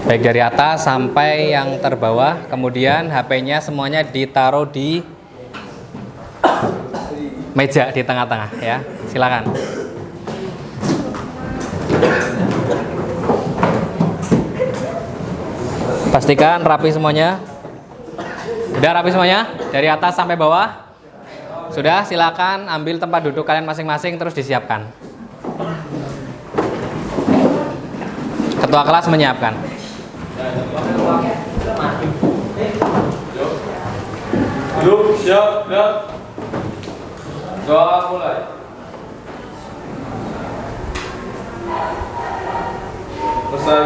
Baik dari atas sampai yang terbawah. Kemudian HP-nya semuanya ditaruh di meja di tengah-tengah ya. Silakan. Pastikan rapi semuanya. Sudah rapi semuanya? Dari atas sampai bawah? Sudah, silakan ambil tempat duduk kalian masing-masing terus disiapkan. Ketua kelas menyiapkan. Duduk, siap, siap. Doa mulai. Selesai.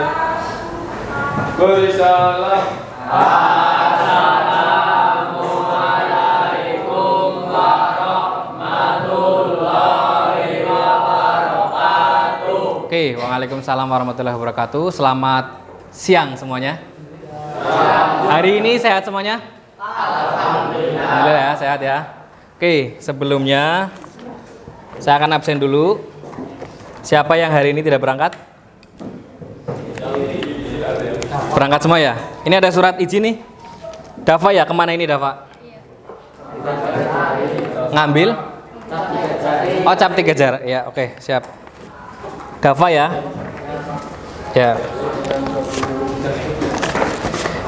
Beri salam. Assalamualaikum warahmatullahi wabarakatuh. Oke, waalaikumsalam warahmatullahi wabarakatuh. Selamat siang semuanya. Hari ini sehat semuanya? Alhamdulillah ya, sehat ya. Oke, sebelumnya saya akan absen dulu. Siapa yang hari ini tidak berangkat? Berangkat semua ya? Ini ada surat izin nih. Dava ya, kemana ini Dava? Ngambil? Oh, cap 3 jar. Ya, oke, siap. Dava ya? Ya.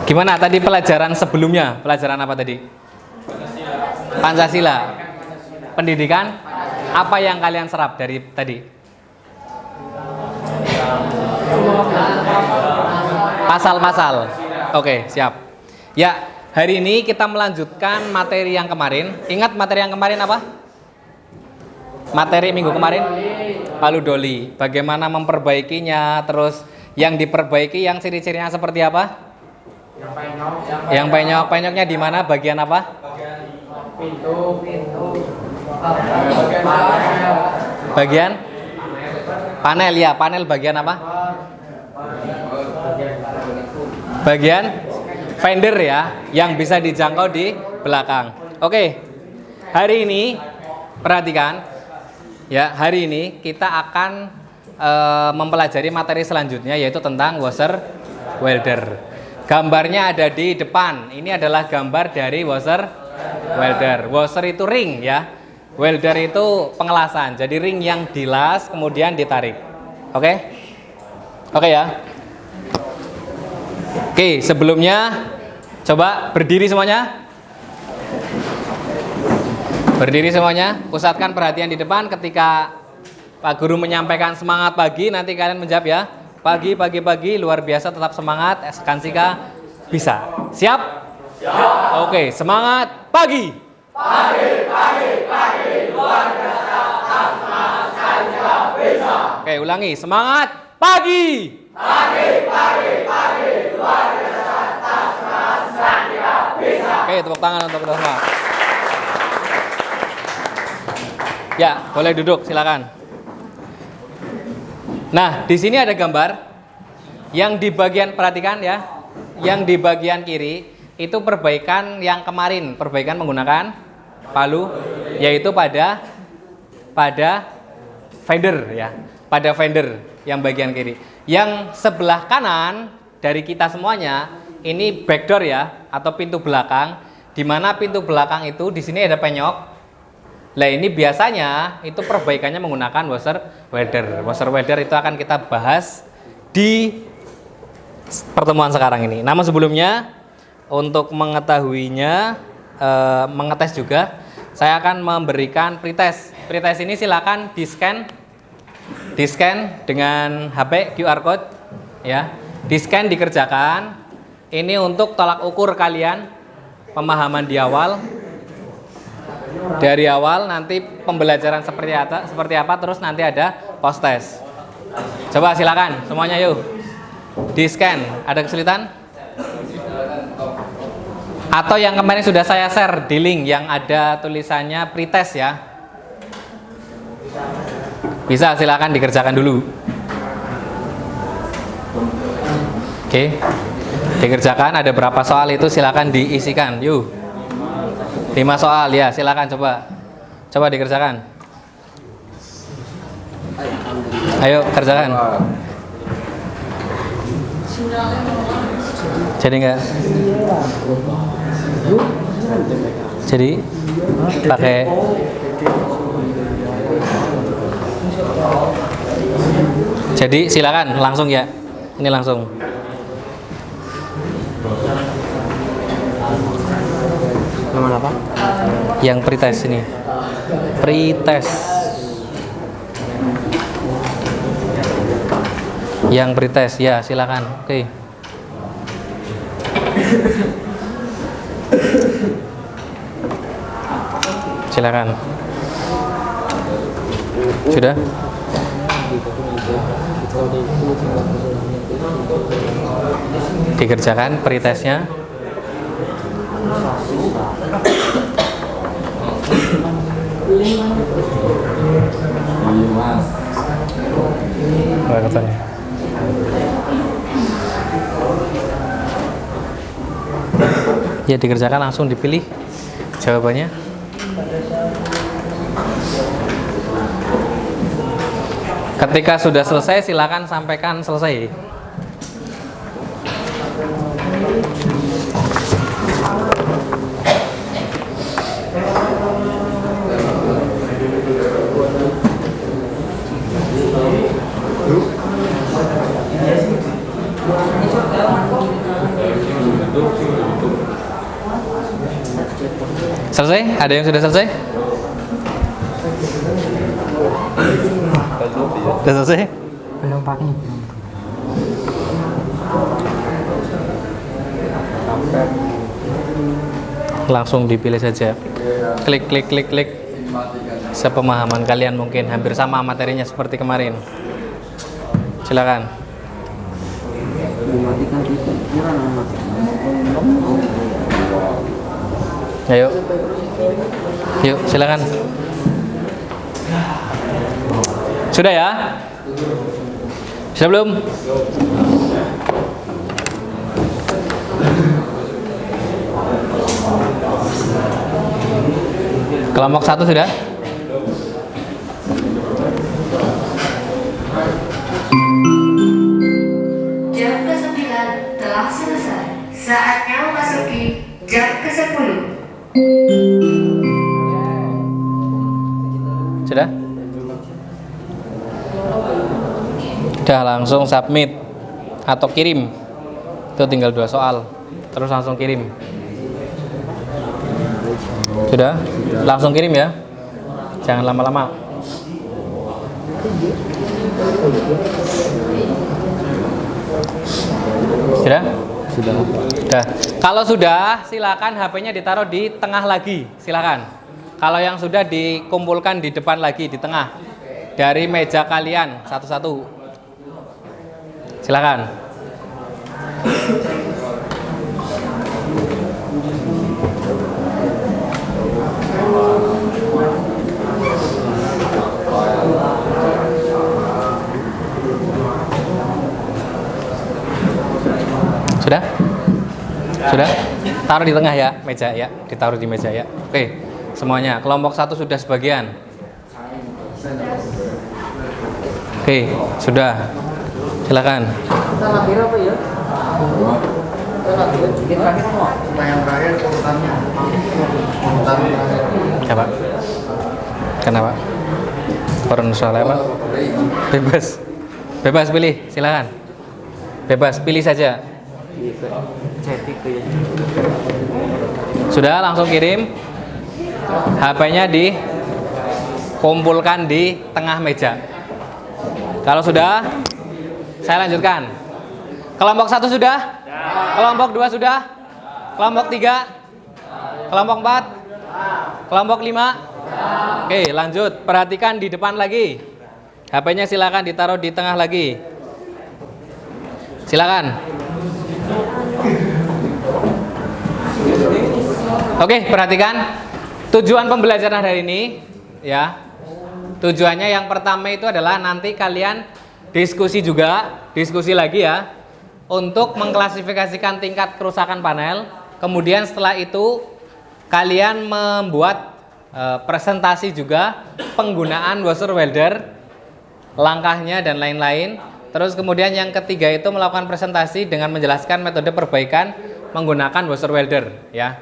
Gimana tadi pelajaran sebelumnya? Pelajaran apa tadi? Pancasila. Pendidikan? Apa yang kalian serap dari tadi? Pasal-pasal. Oke, siap. Ya, hari ini kita melanjutkan materi yang kemarin. Ingat materi yang kemarin apa? Materi minggu kemarin? Palu doli. Bagaimana memperbaikinya, terus yang diperbaiki, yang ciri-cirinya seperti apa? Yang penyok-penyoknya di mana? Bagian apa? Pintu. Bagian panel ya, panel bagian apa? Bagian fender ya, yang bisa dijangkau di belakang. Oke. Hari ini perhatikan ya, hari ini kita akan mempelajari materi selanjutnya yaitu tentang washer welder. Gambarnya ada di depan. Ini adalah gambar dari washer welder. Washer itu ring ya. Welder itu pengelasan. Jadi ring yang dilas kemudian ditarik. Oke? Oke ya. Oke, sebelumnya coba berdiri semuanya. Berdiri semuanya. Pusatkan perhatian di depan ketika Pak Guru menyampaikan semangat pagi, nanti kalian menjawab ya. Pagi, luar biasa, tetap semangat. Skansika bisa. Siap? Siap. Oke, semangat pagi. Pagi, luar biasa, tetap semangat. Skansika bisa. Oke, ulangi. Semangat pagi. Pagi, luar biasa, tetap semangat. Skansika bisa. Oke, tepuk tangan untuk kita semua. Ya, boleh duduk, silakan. Nah, di sini ada gambar yang di bagian, perhatikan ya, yang di bagian kiri itu perbaikan yang kemarin, perbaikan menggunakan palu, yaitu pada fender ya, pada fender yang bagian kiri. Yang sebelah kanan dari kita semuanya ini backdoor ya, atau pintu belakang, di mana pintu belakang itu di sini ada penyok. Nah ini biasanya itu perbaikannya menggunakan washer welder. Washer welder itu akan kita bahas di pertemuan sekarang ini. Namun sebelumnya untuk mengetahuinya, mengetes juga, saya akan memberikan pretest. Pretest ini silakan di scan dengan HP QR code ya. Di scan dikerjakan. Ini untuk tolak ukur kalian pemahaman di awal. Dari awal nanti pembelajaran seperti apa, terus nanti ada post test. Coba silakan semuanya yuk. Di scan, ada kesulitan? Atau yang kemarin sudah saya share di link yang ada tulisannya pretest ya. Bisa silakan dikerjakan dulu. Oke. Dikerjakan, ada berapa soal itu silakan diisikan. Yuk. 5 soal ya, silakan coba dikerjakan. Ayo kerjakan. Jadi enggak? Jadi pakai jadi silakan langsung ya. Ini langsung. Nomor apa? Yang pretest ini. Pretest. Yang pretest ya, silakan. Oke. Silakan. Sudah? Dikerjakan pretestnya. Katanya. Ya dikerjakan langsung dipilih jawabannya. Ketika sudah selesai silakan sampaikan selesai. Selesai? Ada yang sudah selesai? Sudah selesai? Belum pakai nih. Langsung dipilih saja. Klik klik klik klik. Sepemahaman kalian mungkin hampir sama materinya seperti kemarin. Silakan. Ayo. Yuk, silakan. Sudah ya? Sudah belum? Kelompok 1 sudah? Jam ke-9 telah selesai. Saatnya memasuki jam ke-10. Sudah? Sudah, langsung submit atau kirim. Itu tinggal 2 soal. Terus langsung kirim. Sudah? Langsung kirim ya. Jangan lama-lama. Sudah? Sudah. Kalau sudah, silakan HP-nya ditaruh di tengah lagi. Silakan. Kalau yang sudah dikumpulkan di depan lagi, di tengah. Dari meja kalian satu-satu. Silakan. Sudah? Sudah? Taruh di tengah ya, meja ya. Ditaruh di meja ya. Oke, semuanya. Kelompok 1 sudah sebagian. Oke, sudah. Silakan. Ya, Pak. Kenapa? Koron soal apa? Bebas. Bebas pilih, silakan. Bebas pilih saja. Sudah, langsung kirim. HP-nya dikumpulkan di tengah meja. Kalau sudah, saya lanjutkan. Kelompok 1 sudah? Kelompok 2 sudah? Kelompok 3? Kelompok 4? Kelompok 5? Oke, lanjut. Perhatikan di depan lagi. HP-nya silakan ditaruh di tengah lagi. Silakan. Oke, perhatikan. Tujuan pembelajaran hari ini ya. Tujuannya yang pertama itu adalah nanti kalian diskusi juga, diskusi lagi ya, untuk mengklasifikasikan tingkat kerusakan panel. Kemudian setelah itu kalian membuat presentasi juga penggunaan washer welder, langkahnya dan lain-lain. Terus kemudian yang ketiga itu melakukan presentasi dengan menjelaskan metode perbaikan menggunakan washer welder ya.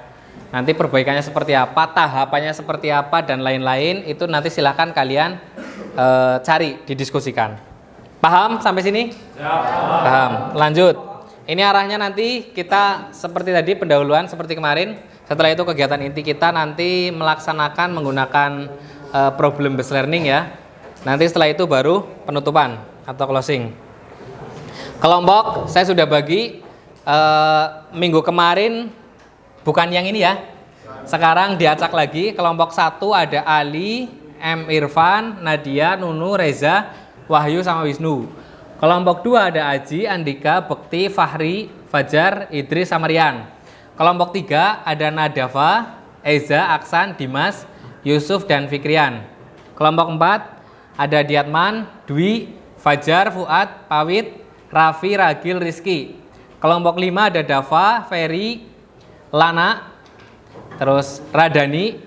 Nanti perbaikannya seperti apa, tahapannya seperti apa dan lain-lain itu nanti silahkan kalian cari, didiskusikan. Paham sampai sini? Paham. Lanjut. Ini arahnya nanti kita seperti tadi pendahuluan seperti kemarin. Setelah itu kegiatan inti kita nanti melaksanakan menggunakan problem based learning ya. Nanti setelah itu baru penutupan atau closing. Kelompok saya sudah bagi minggu kemarin, bukan yang ini ya. Sekarang diacak lagi. Kelompok 1 ada Ali, M. Irfan, Nadia, Nunu, Reza, Wahyu sama Wisnu. Kelompok 2 ada Aji, Andika, Bekti, Fahri, Fajar, Idris sama Rian. Kelompok 3 ada Nadafa, Eza, Aksan, Dimas, Yusuf dan Fikrian. Kelompok 4 ada Diatman, Dwi, Fajar, Fuad, Pawit, Raffi, Ragil, Rizky. Kelompok 5 ada Dava, Ferry, Lana, terus Radani,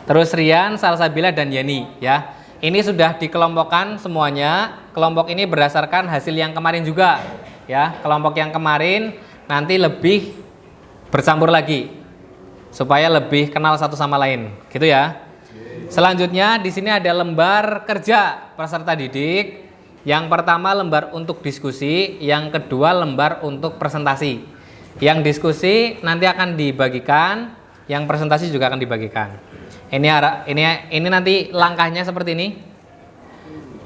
terus Rian, Salsabila dan Yeni ya. Ini sudah dikelompokkan semuanya. Kelompok ini berdasarkan hasil yang kemarin juga ya. Kelompok yang kemarin nanti lebih bercampur lagi supaya lebih kenal satu sama lain, gitu ya. Selanjutnya di sini ada lembar kerja peserta didik. Yang pertama lembar untuk diskusi, yang kedua lembar untuk presentasi. Yang diskusi nanti akan dibagikan, yang presentasi juga akan dibagikan. Ini nanti langkahnya seperti ini.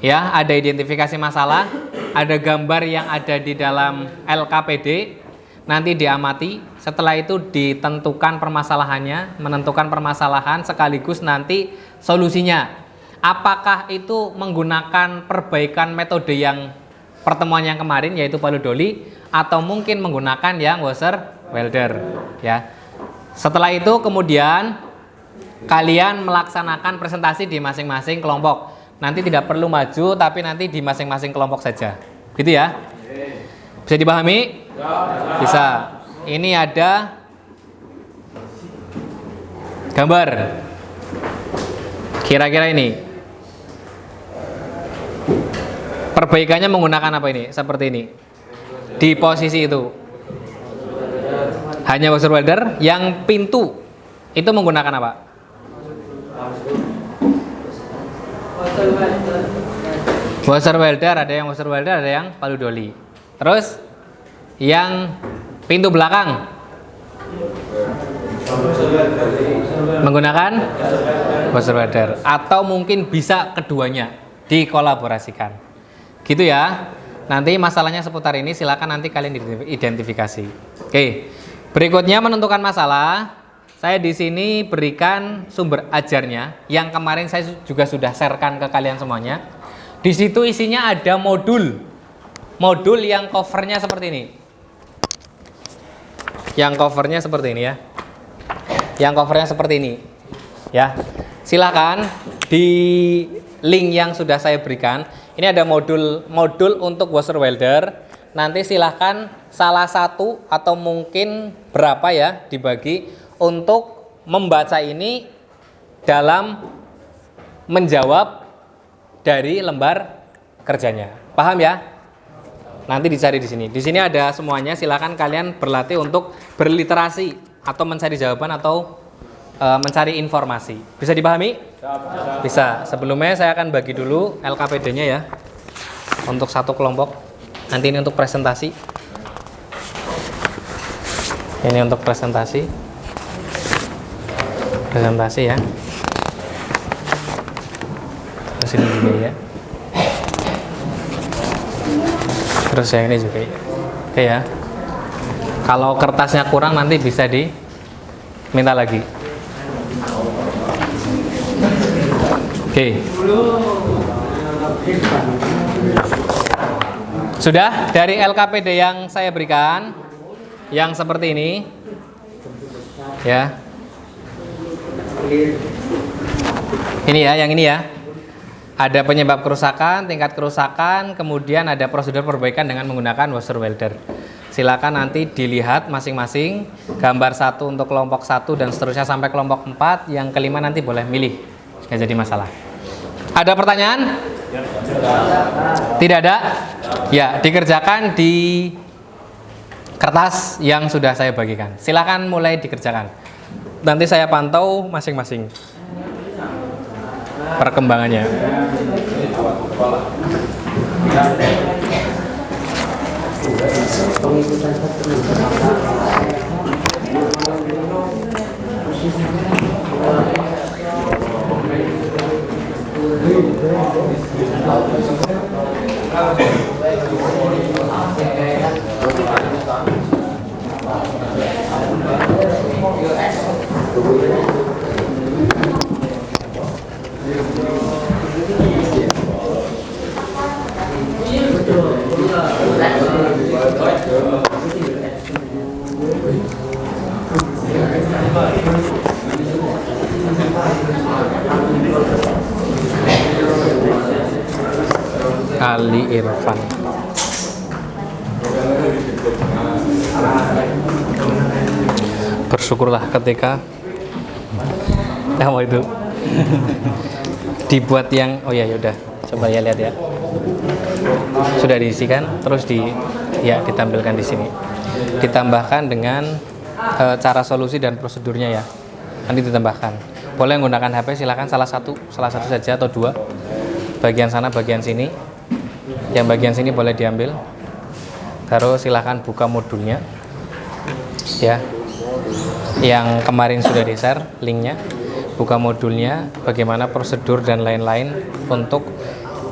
Ya, ada identifikasi masalah, ada gambar yang ada di dalam LKPD, nanti diamati, setelah itu ditentukan permasalahannya, menentukan permasalahan sekaligus nanti solusinya. Apakah itu menggunakan perbaikan metode yang pertemuan yang kemarin yaitu Palu Doli atau mungkin menggunakan yang washer welder ya. Setelah itu kemudian kalian melaksanakan presentasi di masing-masing kelompok. Nanti tidak perlu maju, tapi nanti di masing-masing kelompok saja. Gitu ya? Bisa dipahami? Bisa. Ini ada gambar. Kira-kira ini. Perbaikannya menggunakan apa ini? Seperti ini. Di posisi itu. Hanya washer welder. Yang pintu itu menggunakan apa? Washer welder, ada yang washer welder, ada yang Palu Doli. Terus yang pintu belakang menggunakan washer welder atau mungkin bisa keduanya dikolaborasikan. Gitu ya. Nanti masalahnya seputar ini silakan nanti kalian identifikasi. Oke. Berikutnya menentukan masalah. Saya di sini berikan sumber ajarnya yang kemarin saya juga sudah sharekan ke kalian semuanya. Di situ isinya ada modul yang covernya seperti ini. Yang covernya seperti ini ya. Yang covernya seperti ini. Ya. Silakan di link yang sudah saya berikan. Ini ada modul untuk washer welder. Nanti silahkan salah satu atau mungkin berapa ya dibagi untuk membaca ini dalam menjawab dari lembar kerjanya. Paham ya? Nanti dicari di sini. Di sini ada semuanya. Silakan kalian berlatih untuk berliterasi atau mencari jawaban atau mencari informasi. Bisa dipahami? Bisa. Sebelumnya saya akan bagi dulu LKPD-nya ya. Untuk satu kelompok. Nanti ini untuk presentasi. Ini untuk presentasi. Presentasi ya. Terus ini juga ya. Terus yang ini juga ya. Oke ya. Kalau kertasnya kurang nanti bisa diminta lagi. Oke. Sudah dari LKPD yang saya berikan yang seperti ini. Ya. Ini ya, yang ini ya. Ada penyebab kerusakan, tingkat kerusakan, kemudian ada prosedur perbaikan dengan menggunakan washer welder. Silakan nanti dilihat masing-masing. Gambar 1 untuk kelompok 1 dan seterusnya sampai kelompok 4. Yang kelima nanti boleh milih. Nggak jadi masalah. Ada pertanyaan? Tidak ada? Ya, dikerjakan di kertas yang sudah saya bagikan. Silakan mulai dikerjakan. Nanti saya pantau masing-masing perkembangannya. Ali Irfan. Bersyukurlah ketika apa itu dibuat yang oh ya udah coba ya lihat ya, sudah diisikan terus ditampilkan di sini, ditambahkan dengan cara solusi dan prosedurnya ya, nanti ditambahkan. Boleh menggunakan HP, silakan salah satu saja atau dua, bagian sana bagian sini. Yang bagian sini boleh diambil, terus silakan buka modulnya ya, yang kemarin sudah di-share linknya. Buka modulnya, bagaimana prosedur dan lain-lain untuk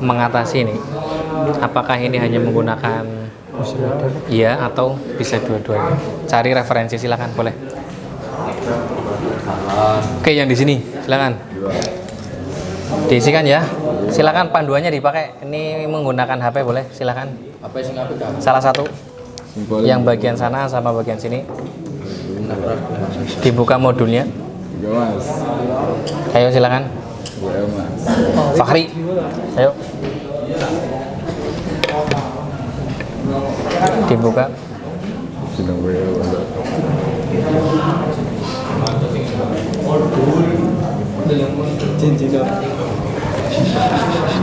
mengatasi ini. Apakah ini hanya menggunakan iya atau bisa dua-duanya. Cari referensi, silakan boleh. Oke, yang di sini silakan diisikan ya. Silakan panduannya dipakai. Ini menggunakan HP boleh, silakan. Salah satu yang bagian sana sama bagian sini. Dibuka modulnya. Ayo silakan. Fahri, ayo. Dibuka.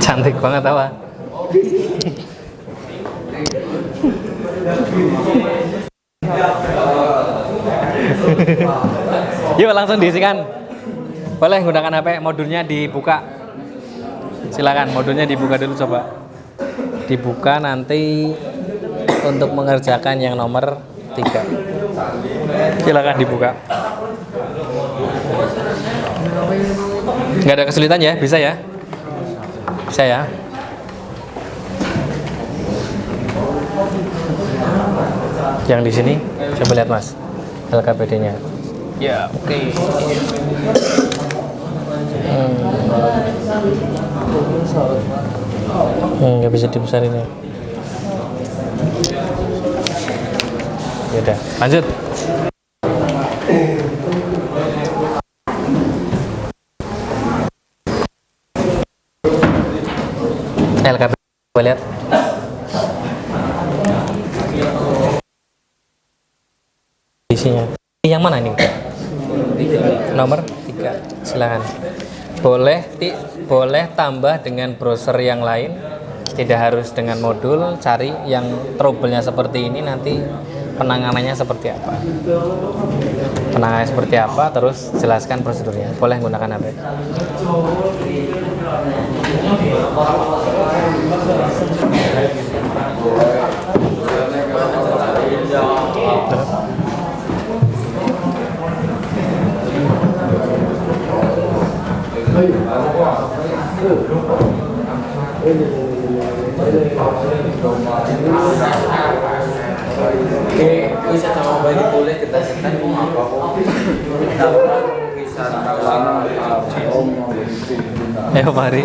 Cantik banget apa? Yuk langsung diisikan. Boleh gunakan HP, modulnya dibuka. Silakan, modulnya dibuka dulu coba. Dibuka nanti untuk mengerjakan yang nomor 3. Silakan dibuka. Nggak ada kesulitan ya, bisa ya? Bisa ya? Yang di sini, coba lihat Mas, LKPD-nya. Ya, oke. Nggak bisa dibesarin ya. Ya udah, lanjut. LKPD, coba lihat. Isinya. Yang mana nih? Nomor 3. Silakan. Boleh tambah dengan browser yang lain. Tidak harus dengan modul. Cari yang trouble-nya seperti ini, nanti penanganannya seperti apa. Penanganannya seperti apa, terus jelaskan prosedurnya. Boleh menggunakan HP. Bisa sama bagi boleh kita setan apa bisa Ayo mari.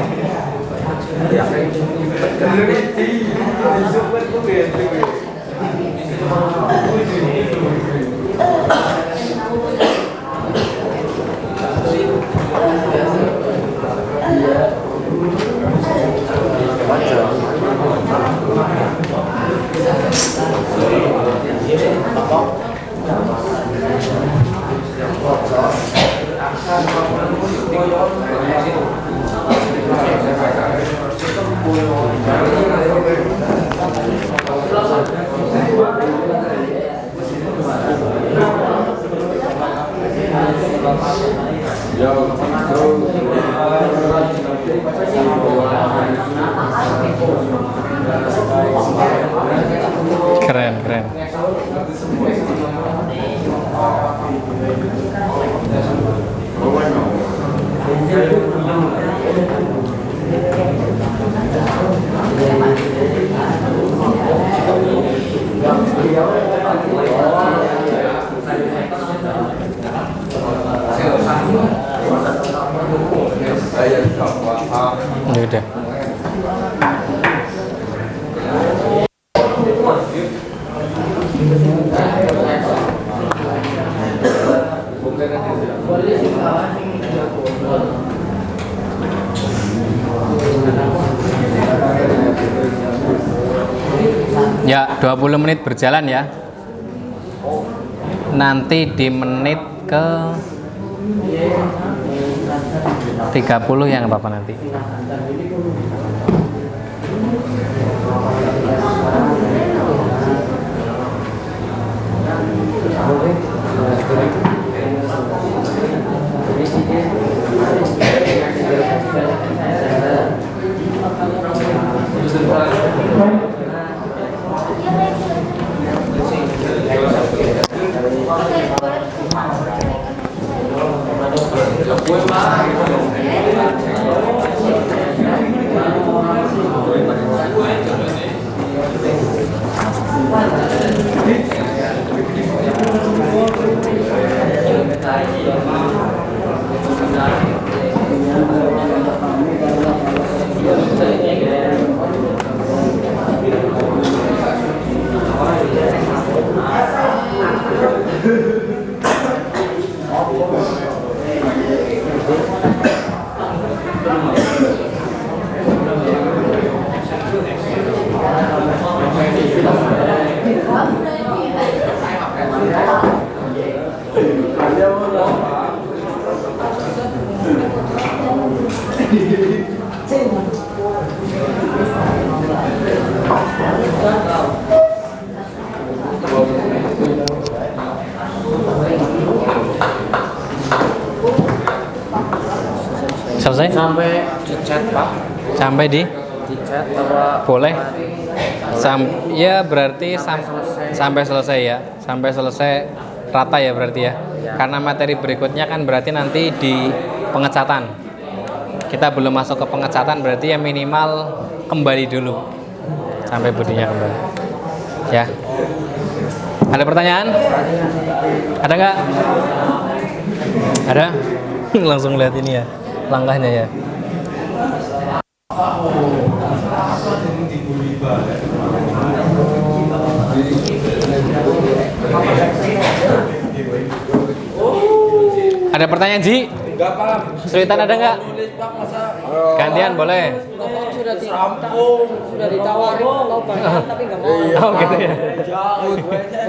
Ya udah. Ya, 20 menit berjalan ya. Nanti di menit ke 30 yang apa-apa nanti. Selesai? Sampai dicat Pak. Sampai di Dicat apa? boleh ya berarti sampai selesai ya, sampai selesai rata ya berarti ya. Karena materi berikutnya kan berarti nanti di pengecatan. Kita belum masuk ke pengecatan, berarti ya minimal kembali dulu sampai bodinya kembali. Ya. Ada pertanyaan? Ada nggak? Ada? Langsung lihat ini ya, langkahnya ya. Ada pertanyaan Ji? Enggak Pak. Kesulitan ada nggak? Nulis Pak masa Gantian boleh. Sudah ditawarin mau banyak tapi nggak mau. Oh gitu ya.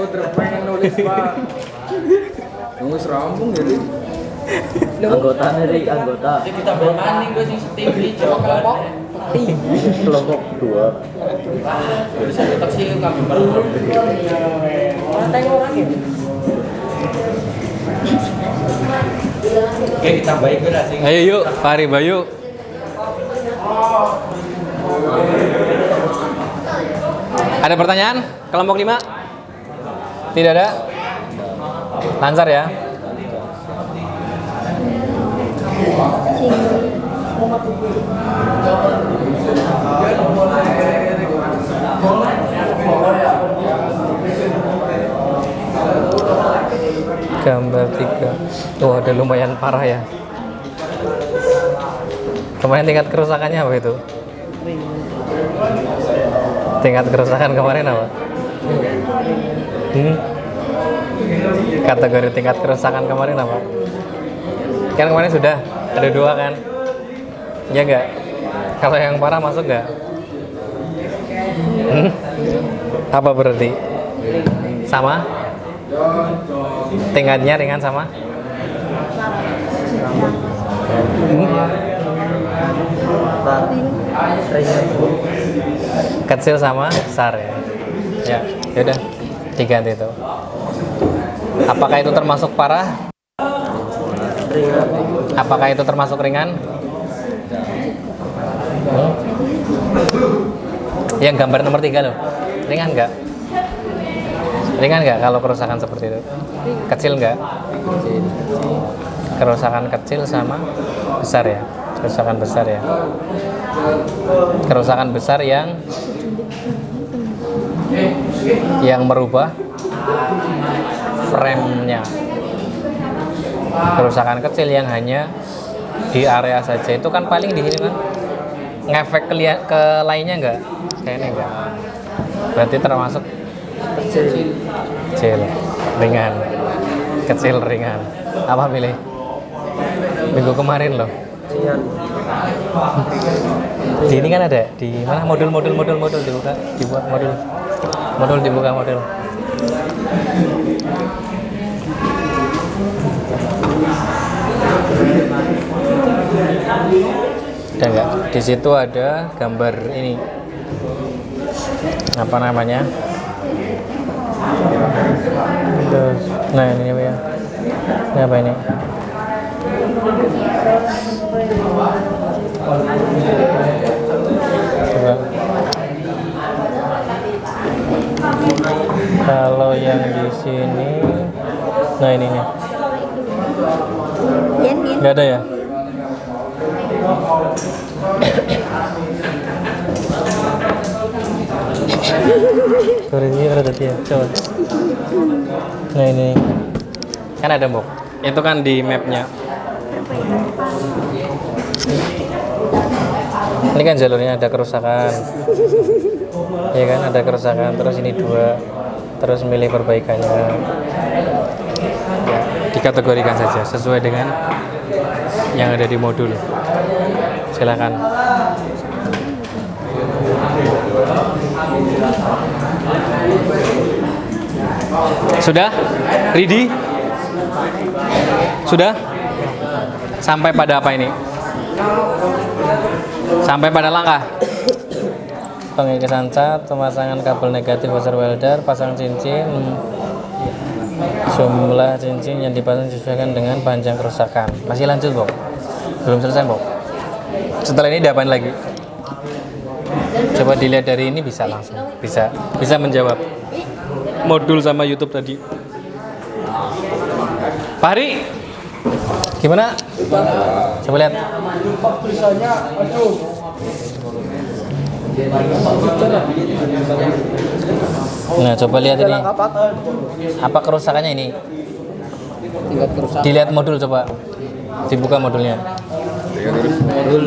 Putra pengen nulis Pak. Nulis rampung jadi. Anggota dari anggota. Jadi kita bermain gue sih setinggi kelompok. Kelompok 2. Bisa deteksi kami baru. Tengok orang ya. Oke kita baik berarti. Ayo yuk, Fahri Bayu. Ada pertanyaan? Kelompok 5? Tidak ada? Lancar ya? Gambar 3. Oh, ada lumayan parah ya. Kemarin tingkat kerusakannya apa itu? Tingkat kerusakan kemarin apa? Kategori tingkat kerusakan kemarin apa? Kan kemarin sudah ada 2 kan? Ya enggak? Kalau yang parah masuk enggak? Apa berarti? Sama? Tingkatnya ringan sama? Kecil sama besar ya? Ya, yaudah diganti itu. Apakah itu termasuk parah? Apakah itu termasuk ringan? Yang gambar nomor 3 loh, ringan nggak? Ringan nggak kalau kerusakan seperti itu? Kecil nggak? Kerusakan kecil sama besar ya? Kerusakan besar ya? Kerusakan besar yang merubah frame-nya. Kerusakan kecil yang hanya di area saja itu kan paling di sini kan. Ngefek ke lainnya enggak? Kayaknya enggak. Berarti termasuk kecil, ringan. Kecil, ringan. Apa pilih? Minggu kemarin loh. Di ini kan ada di mana modul dibuka modul. Ada nggak? Di situ ada gambar ini apa namanya? Nah ini apa ya? Ini apa ini? Coba. Kalau yang di sini, nah ini nih. Nggak ada ya? Ini ada tadi ya, coba. Nah ini kan ada Mbok. Itu kan di mapnya. Ini kan jalurnya ada kerusakan. Ya kan ada kerusakan. Terus ini 2. Terus milih perbaikannya. Ya, dikategorikan saja sesuai dengan yang ada di modul. Silakan. Sudah? Ready? Sudah? Sampai pada apa ini? Sampai pada langkah pengikisan cat, pemasangan kabel negatif washer welder, pasang cincin, jumlah cincin yang dipasang disesuaikan dengan panjang kerusakan. Masih lanjut, Bok? Belum selesai, Bok? Setelah ini diapain lagi? Coba dilihat dari ini bisa langsung, bisa menjawab modul sama YouTube tadi. Pak Hari, gimana? Coba lihat. Nah, coba lihat ini. Apa kerusakannya ini? Dilihat modul coba. Dibuka modulnya.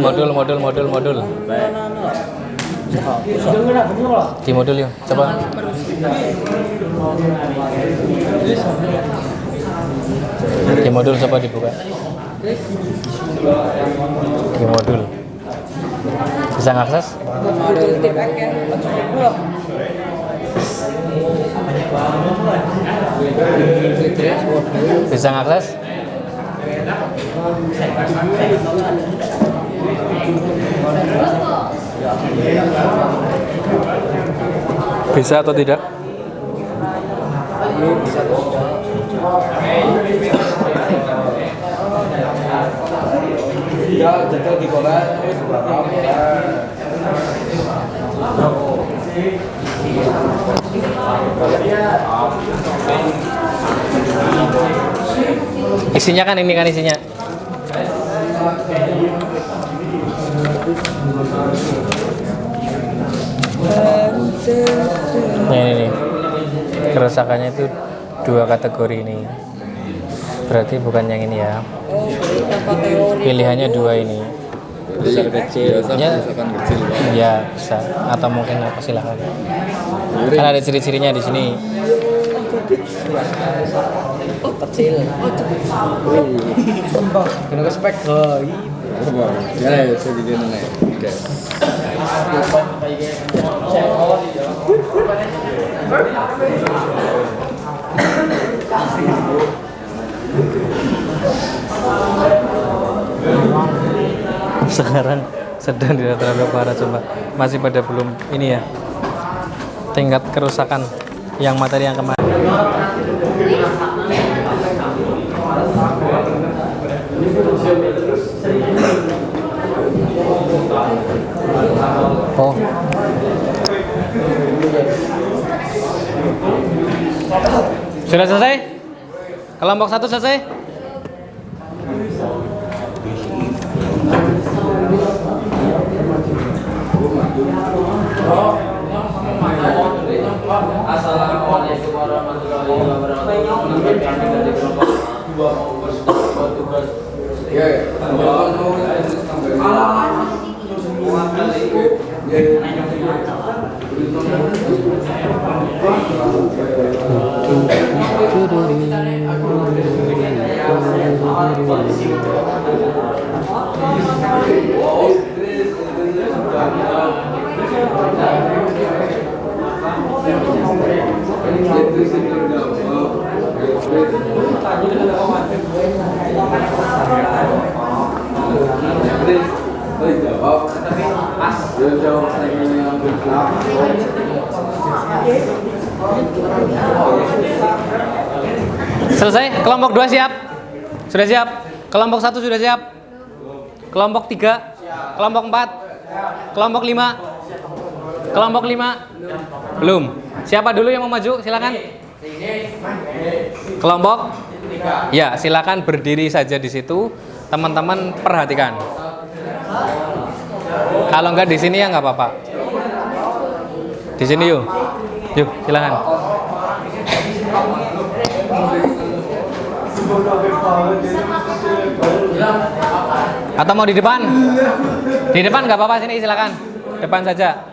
Modul. Di modul yuk, coba. Di modul coba dibuka. Di modul. Bisa ngakses? Bisa ngakses? Bisa atau tidak? Ya, jajal di kolam terus berapa ya? Isinya kan ini kan isinya. Nah ini nih. Kerusakannya itu 2 kategori ini. Berarti bukan yang ini ya. Pilihannya 2 ini. Besar kecil, misalkan kecil. Ya bisa. Atau mungkin apa silakan. Kan ada ciri-cirinya di sini. Kecil. Kena spek. Ya, saya bikin nih. Sekarang sedang terhadap para coba masih pada belum ini ya tingkat kerusakan yang materi yang kemarin. Oh, sudah selesai? Kelompok 1 selesai? Assalamualaikum warahmatullahi Selesai? Kelompok 2 siap? Sudah siap? Kelompok 1 sudah siap? Kelompok 3? Kelompok 4? Kelompok 5? Kelompok 5? Belum. Siapa dulu yang mau maju? Silakan. Kelompok? Ya, silakan berdiri saja di situ. Teman-teman perhatikan. Kalau enggak di sini ya nggak apa-apa. Di sini yuk. Yuk, silakan. Atau mau di depan? Di depan nggak apa-apa, sini silakan. Depan saja.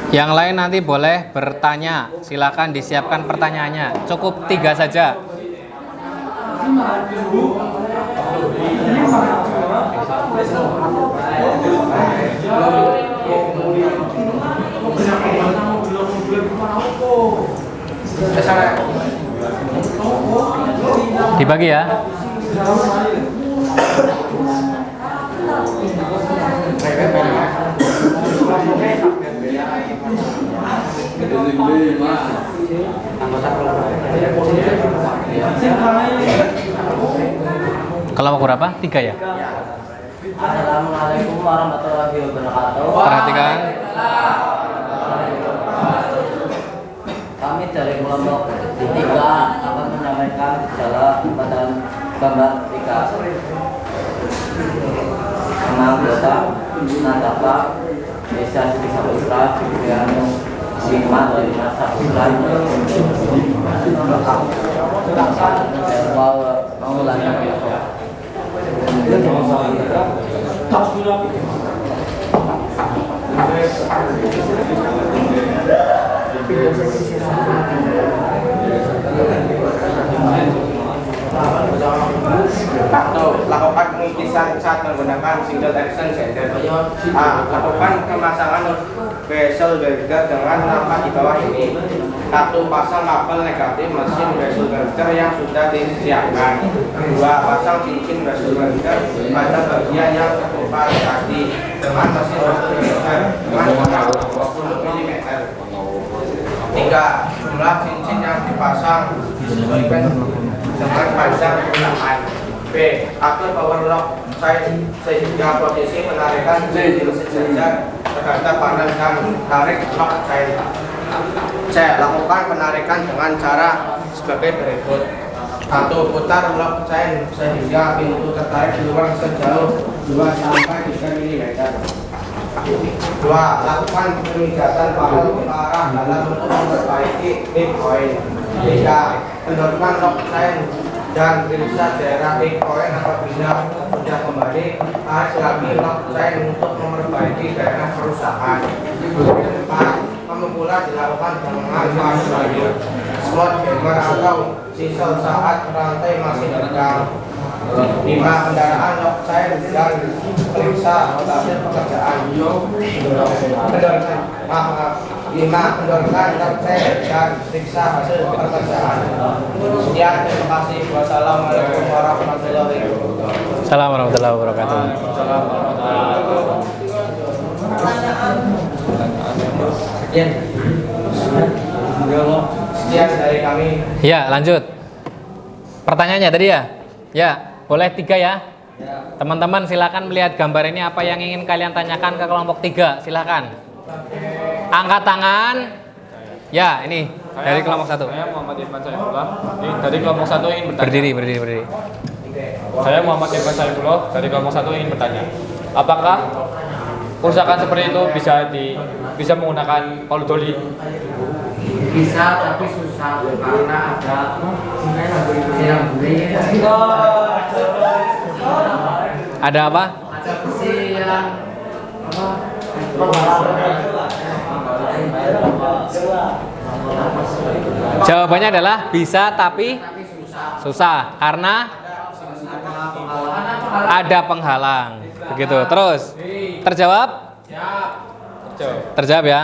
Yang lain nanti boleh bertanya. Silakan disiapkan pertanyaannya. Cukup 3 saja. Dibagi ya. Kelompok berapa? 3 ya? Assalamualaikum warahmatullahi wabarakatuh. Perhatikan. Kami dari kelompok 3 akan menyampaikan gejala pada gambar 3. Nama anggota Natapa Desa Sri Saputra Wiryano Sima dari Saputra Maulana Lakukan pengikisan saat menggunakan single action gender. Lakukan pemasangan vessel girder dengan nampak di bawah ini. 1. Pasang kabel negatif mesin vessel girder yang sudah disiapkan. 2. Pasang cincin vessel girder pada bagian yang terbuka tadi dengan mesin vessel girder dengan panjang 20 mm. 3. Jumlah cincin yang dipasang disesuaikan dengan panjang penggunaan. B. Atur power lock sehingga posisi penarikan cincin sejajar terhadap panel dan tarik lock chain. C. Lakukan penarikan dengan cara sebagai berikut. 1. Putar lock chain sehingga pintu tertarik keluar sejauh 2-3 mm. 2. Lakukan pemijatan palu ke arah dalam untuk memperbaiki hip point. 3. Kendorkan lock chain dan periksa daerah hip point apabila sudah kembali. Tarik lagi lock chain untuk memperbaiki daerah kerusakan. 4. Pemukulan dilakukan dengan manual slot hammer atau sisal saat rantai masih tegang. 5. Kendaraan lock chain dan periksa hasil pekerjaan. 5. Kendorkan lock chain dan periksa hasil pekerjaan. Sekian, terima kasih. Wassalamualaikum warahmatullahi wabarakatuh. Assalamualaikum warahmatullahi wabarakatuh. Sekian dari kami. Ya, lanjut. Pertanyaannya tadi ya? Ya, boleh 3 ya? Teman-teman silakan melihat gambar ini, apa yang ingin kalian tanyakan ke kelompok 3, silakan. Angkat tangan. Ya, ini dari kelompok 1. Saya Muhammad Irfan Saifullah. Ini dari kelompok 1 ingin bertanya. Berdiri. Saya Muhammad Irfan Saifullah dari kelompok 1 ingin bertanya. Apakah kerusakan seperti itu bisa menggunakan palu doli? Bisa tapi susah karena ada yang beli. Ada apa? Ada besi yang Jawabannya adalah bisa tapi susah karena ada penghalang. Begitu. Terus terjawab? Terjawab ya.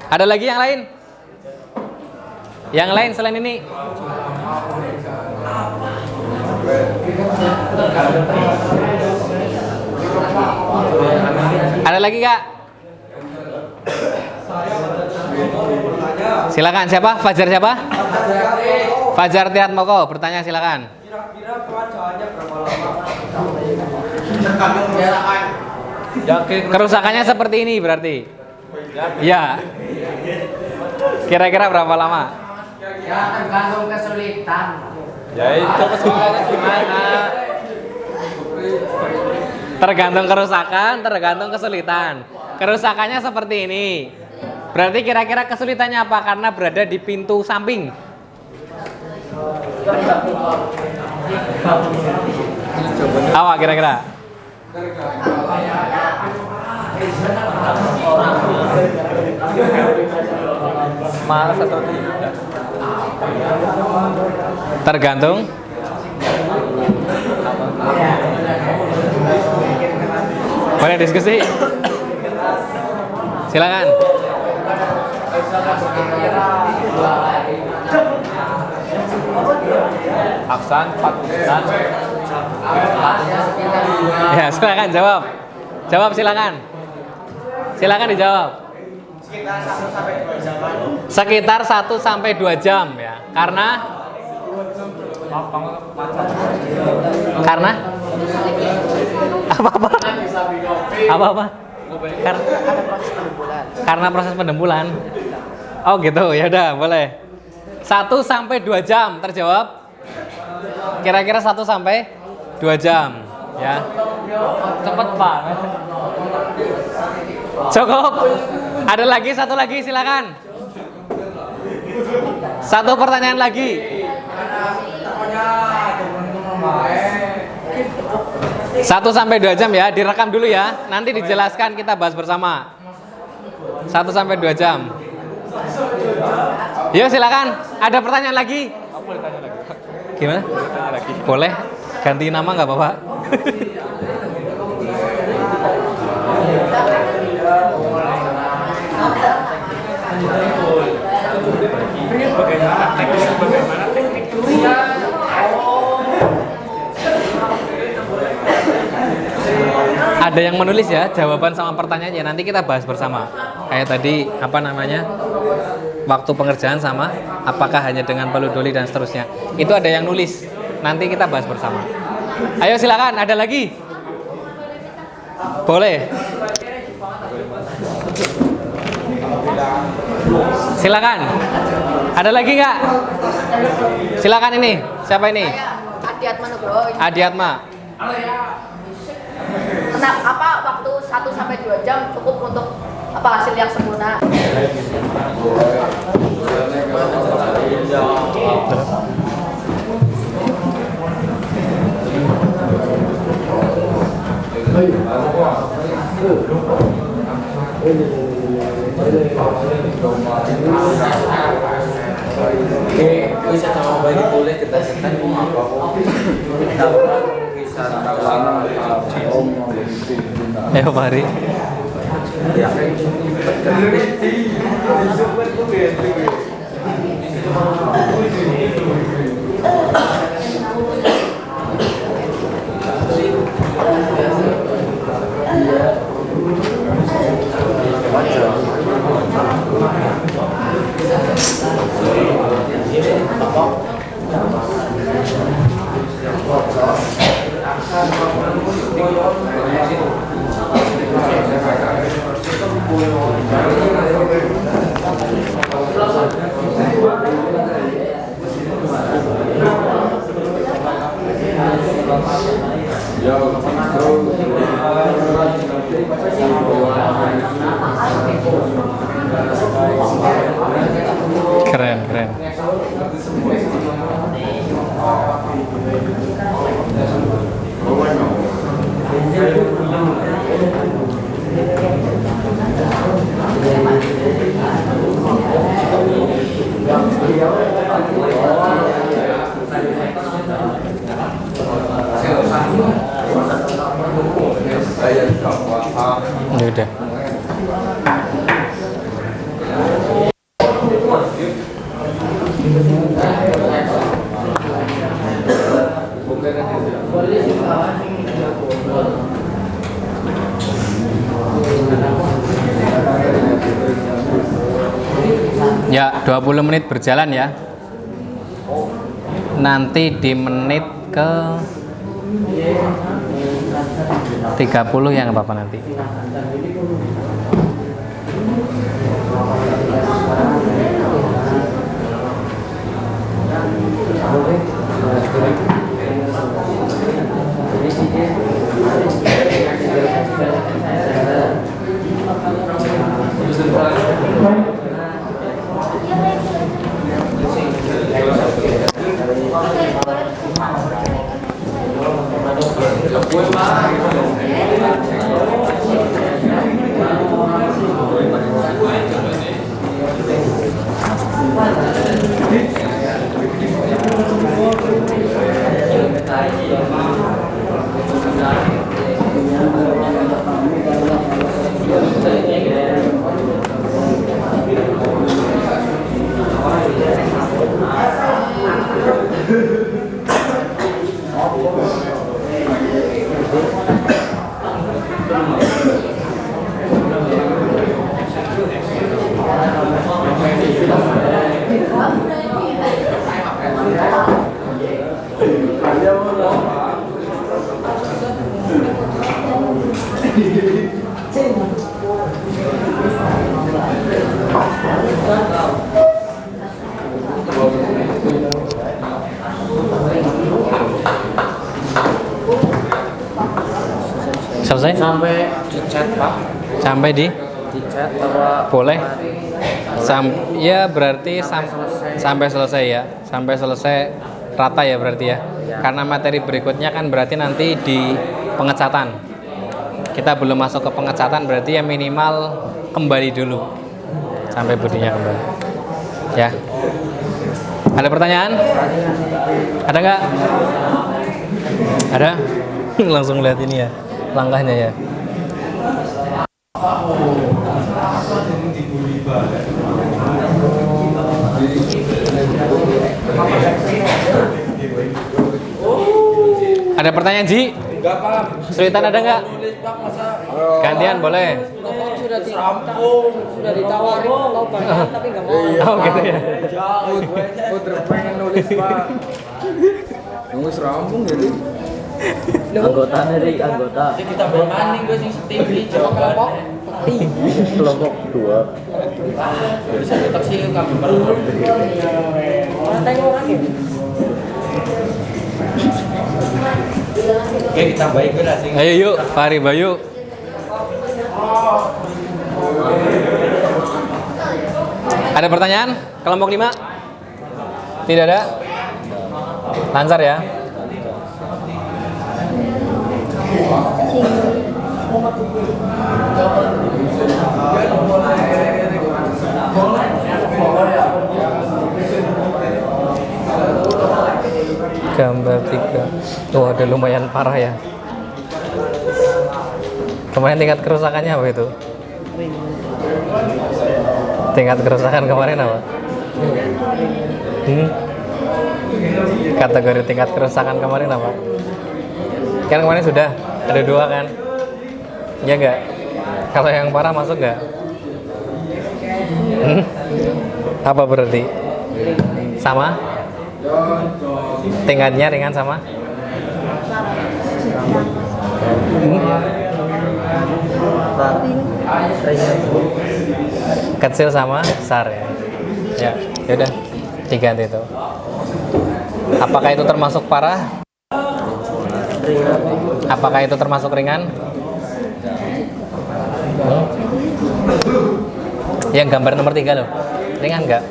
Ada lagi yang lain? Yang lain selain ini? Ada lagi Kak? Silakan, siapa? Fajar siapa? Fajar Tiat Moko, bertanya silakan. Kira-kira pelajarannya berapa lama? Tergantung kerusakan. Kerusakannya seperti ini berarti? Ya. Kira-kira berapa lama? ya tergantung kesulitan. Ya itu kesulitannya gimana? Tergantung kerusakan, tergantung kesulitan. Kerusakannya seperti ini. Berarti kira-kira kesulitannya apa? Karena berada di pintu samping. Apa kira-kira? Malas atau tidak? Tergantung. Boleh diskusi? Silakan. Aksan, Pakistan. Ya, silakan jawab. Jawab silakan. Silakan dijawab. Sekitar 1 sampai 2 jam ya. Karena apa-apa? Apa-apa? Karena proses pendembulan. Oh gitu, ya udah boleh. 1 sampai 2 jam terjawab. Kira-kira 1 sampai 2 jam ya. Cepet banget. Cukup. Ada lagi, satu lagi silakan. Satu pertanyaan lagi. 1 sampai 2 jam ya, direkam dulu ya. Nanti dijelaskan, kita bahas bersama. 1 sampai 2 jam. Yuk silakan. Ada pertanyaan lagi? Boleh tanya lagi. Gimana? Tanya lagi. Boleh. Ganti nama nggak apa-apa? Ada yang menulis ya jawaban sama pertanyaannya, nanti kita bahas bersama. Kayak tadi apa namanya, waktu pengerjaan sama apakah hanya dengan palu doli dan seterusnya. Itu ada yang nulis, nanti kita bahas bersama. Ayo silakan, ada lagi? Boleh. Silakan. Ada lagi nggak? Silakan ini. Siapa ini? Adiatma Nugroho. Adiatma. Apa waktu 1 sampai 2 jam cukup untuk apa hasil yang sempurna? Bisa sama bagi boleh kita setan apa? Ayo mari. Ya udah. Ya, 20 menit berjalan ya. Nanti di menit ke 30 ya nggak apa-apa nanti. Selesai? Sampai di chat Pak. Sampai di Chat bahwa boleh. Ya berarti sampai selesai ya. Sampai selesai rata ya berarti ya. Karena materi berikutnya kan berarti nanti di pengecatan. Kita belum masuk ke pengecatan berarti ya minimal kembali dulu sampai bodinya kembali. Ya. Ada pertanyaan? Ada nggak? Ada? Langsung lihat ini ya langkahnya ya. Ada pertanyaan Ji? enggak Pak. Sulitan ada nggak? Nulis Pak masa Gantian boleh. sudah ditawarin mau banyak tapi enggak mau. Oh gitu ya. Putra pengen nulis Pak. Nulis rampung jadi. Anggota dari anggota Jadi kita berbanding gue sing setinggi coba kelompok peti. kelompok 2. Bisa deteksi kamu berapa. Tengok orang ya. Oke, kita baik beras sih. Ayo yuk, Fahri Bayu. Ada pertanyaan? Kelompok 5? Tidak ada? Lancar ya? Gambar 3. Oh, ada lumayan parah ya. Kemarin tingkat kerusakannya apa itu? Tingkat kerusakan kemarin apa? Kategori tingkat kerusakan kemarin apa? Kan kemarin sudah ada 2 kan? Ya enggak? Kalau yang parah masuk enggak? Apa berarti? Sama? Tingkatnya ringan sama? Kecil sama besar ya? Ya, yaudah diganti itu. Apakah itu termasuk parah? Apakah itu termasuk ringan? Yang gambar nomor 3 loh, ringan nggak?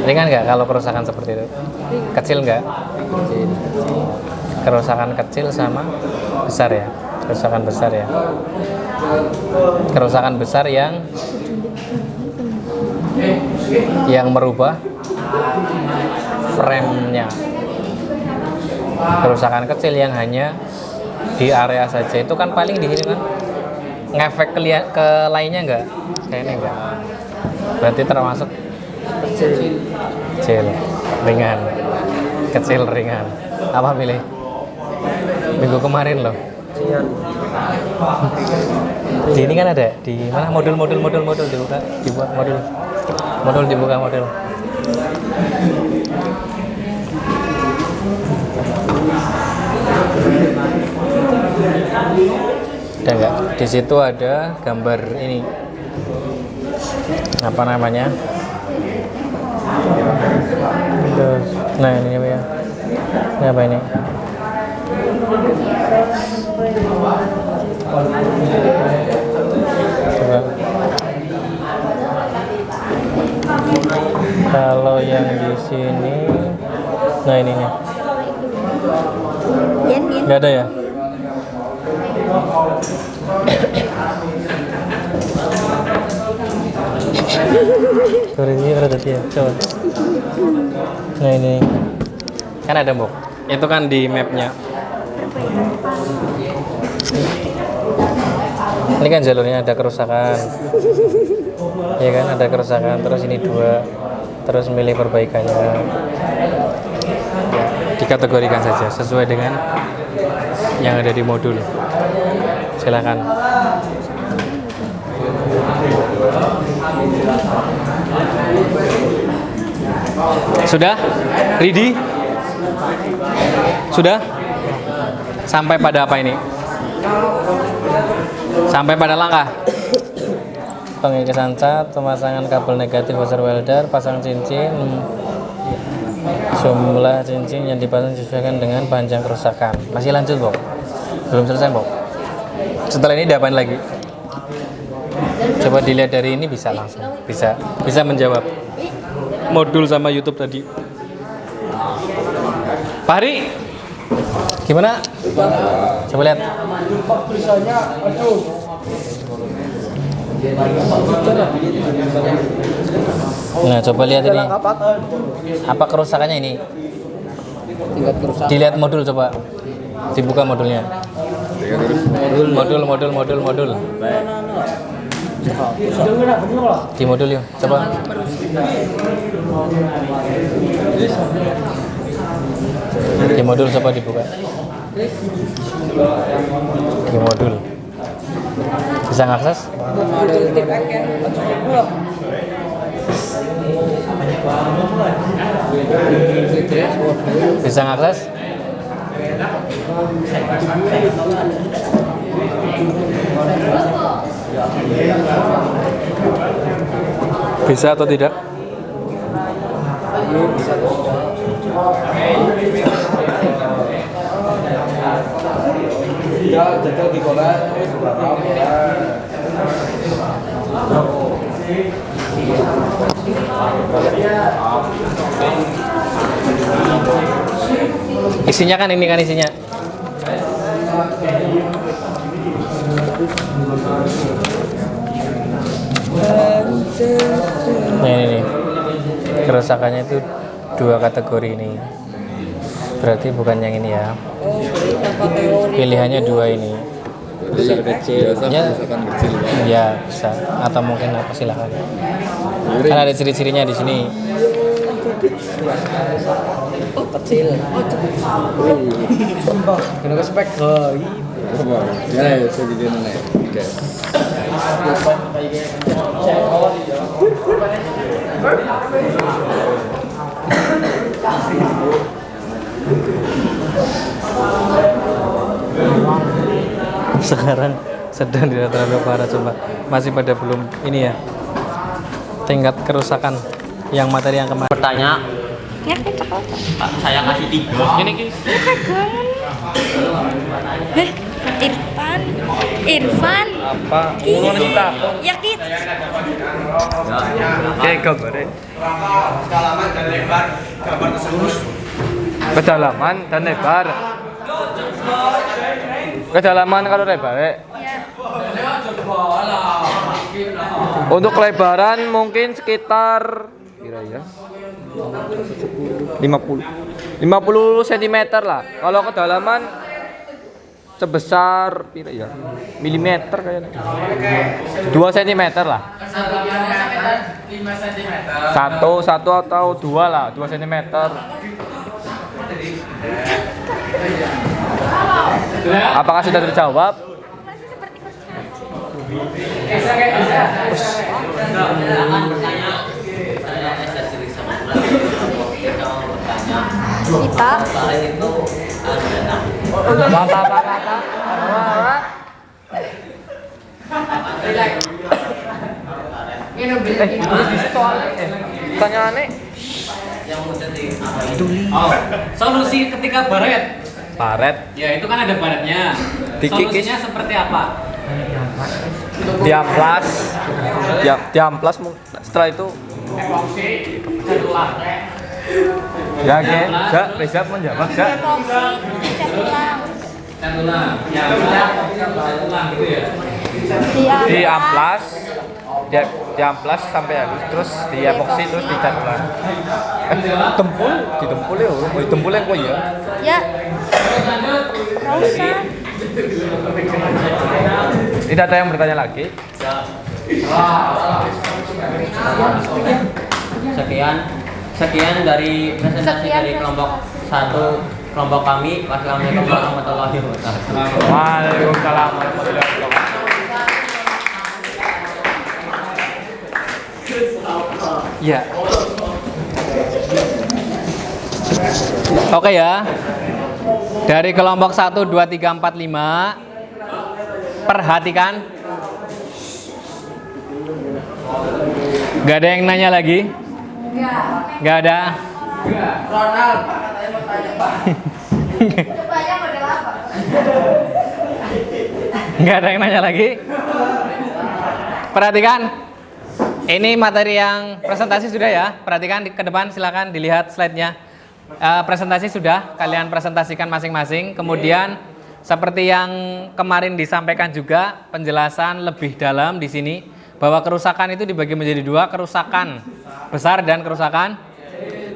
Ringan nggak kalau kerusakan seperti itu? Kecil nggak? Kerusakan kecil sama besar ya? Kerusakan besar ya? Kerusakan besar yang merubah frame-nya. Kerusakan kecil yang hanya di area saja itu kan paling di sini kan. Ngefek ke lainnya enggak? Kayaknya enggak. Berarti termasuk kecil, ringan. Kecil, ringan. Apa pilih? Minggu kemarin loh. Di ini kan ada di mana modul dibuka modul. Ada nggak? Di situ ada gambar ini apa namanya? Nah ini apa ya? Ini apa ini? Coba. Kalau yang di sini, nah ini nih. Nggak ada ya? Sorry, ini ada ya. Coba. Nah ini kan ada Mbok. Itu kan di mapnya. Ini kan jalurnya ada kerusakan. Ya kan ada kerusakan. Terus ini 2. Terus milih perbaikannya. Ya, dikategorikan saja sesuai dengan yang ada di modul. Silakan. Sudah? Ready? Sudah? Sampai pada apa ini? Sampai pada langkah pengikisan cat, pemasangan kabel negatif buzzer welder, pasang cincin, jumlah cincin yang dipasang disesuaikan dengan panjang kerusakan. Masih lanjut, Bok? Belum selesai, Bok? Setelah ini diapain lagi? Coba dilihat dari ini bisa langsung. Bisa menjawab modul sama YouTube tadi. Pak Hari, gimana? Coba lihat. Nah, coba lihat ini. Apa kerusakannya ini? Dilihat modul coba. Dibuka modulnya. Modul. Di modul yuk, coba. Di modul coba dibuka. Di modul. Bisa ngakses? Bisa ngakses? Bisa atau tidak? Ya, jajal di kolam terus berapa? Isinya kan ini kan isinya. Nah ini nih. Kerusakannya itu 2 kategori ini. Berarti bukan yang ini ya. Pilihannya 2 ini. Besar kecil, kerusakan kecil. Ya bisa. Atau mungkin apa silakan. Kan ada ciri-cirinya di sini. Kecil. Kena spek. Ya, segini nih. Sekarang sedang tidak terlalu parah, coba masih pada belum ini ya tingkat kerusakan yang materi yang kemarin. Bertanya, Pak, saya kasih 3. Ini ki. Irfan. Apa? Mau cerita? Ya Kit. Oke, gambarnya. Kedalaman dan lebar gambar tersebut. Kedalaman dan lebar. Kedalaman kalau lebar. Untuk lebaran mungkin sekitar kira ya 50 cm lah. Kalau kedalaman sebesar pira ya? Milimeter kayaknya. 2 cm lah. Satu atau 2 lah, 2 cm. Apakah sudah terjawab? Kita Pertanyaannya Solusi ketika baret. baret, Ya, itu kan ada baretnya. Dikikis. Solusinya seperti apa? diamplas setelah itu ya oke, Jak, Reza menjawab, Jak. epoksi dicat ulang. Cat ulang. Ya, cat ulang gitu ya. Diamplas, diamplas sampai habis, terus diepoksi, terus dicat ulang. Ditempul ya, ditempul yang kok ya. Ya. Nggak usah. Tidak ada yang bertanya lagi. Sekian dari presentasi Sekian dari kelompok 1 kelompok kami. Wassalamualaikum warahmatullahi wabarakatuh. Waalaikumsalam warahmatullahi wabarakatuh. Ya. Oke ya. Dari kelompok 1, 2, 3, 4, 5 perhatikan. Gak ada yang nanya lagi? Gak ada? Ronald, Pak, katanya mau tanya, Pak. Coba model apa? Gak ada yang nanya lagi? Perhatikan. Ini materi yang presentasi sudah ya. Perhatikan ke depan, silakan dilihat slide-nya. Presentasi sudah, kalian presentasikan masing-masing. Kemudian seperti yang kemarin disampaikan juga, penjelasan lebih dalam di sini bahwa kerusakan itu dibagi menjadi 2, kerusakan besar dan kerusakan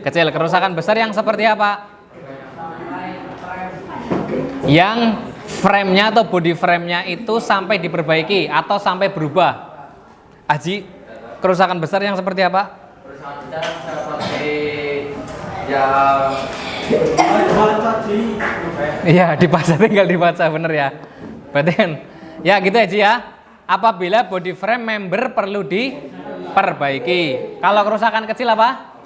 kecil. Kerusakan besar yang seperti apa? Yang frame-nya atau body frame-nya itu sampai diperbaiki atau sampai berubah. Aji, kerusakan besar yang seperti apa? Iya, dibaca, tinggal dibaca, bener ya. Berarti kan, ya gitu aja ya. Apabila body frame member perlu diperbaiki. Kalau kerusakan kecil apa?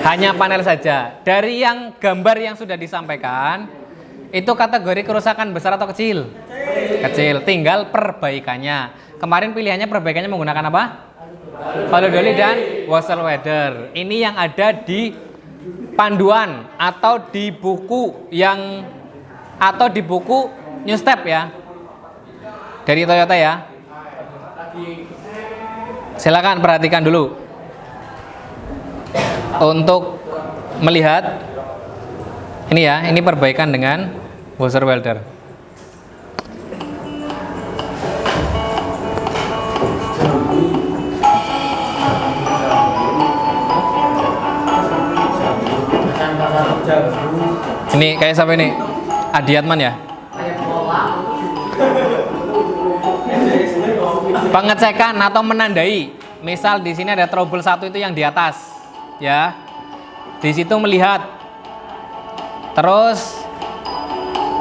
Hanya panel saja. Dari yang gambar yang sudah disampaikan, itu kategori kerusakan besar atau kecil? Kecil. Tinggal perbaikannya. Kemarin pilihannya perbaikannya menggunakan apa? Valodoli dan Wasserwerder. Ini yang ada di panduan atau di buku New Step ya, dari Toyota ya. Silakan perhatikan dulu untuk melihat ini ya. Ini perbaikan dengan Wasserwerder. Ini kayak siapa ini? Adiatman ya? Pengecekan atau menandai. Misal di sini ada trouble 1 itu yang di atas, ya. Di situ melihat. Terus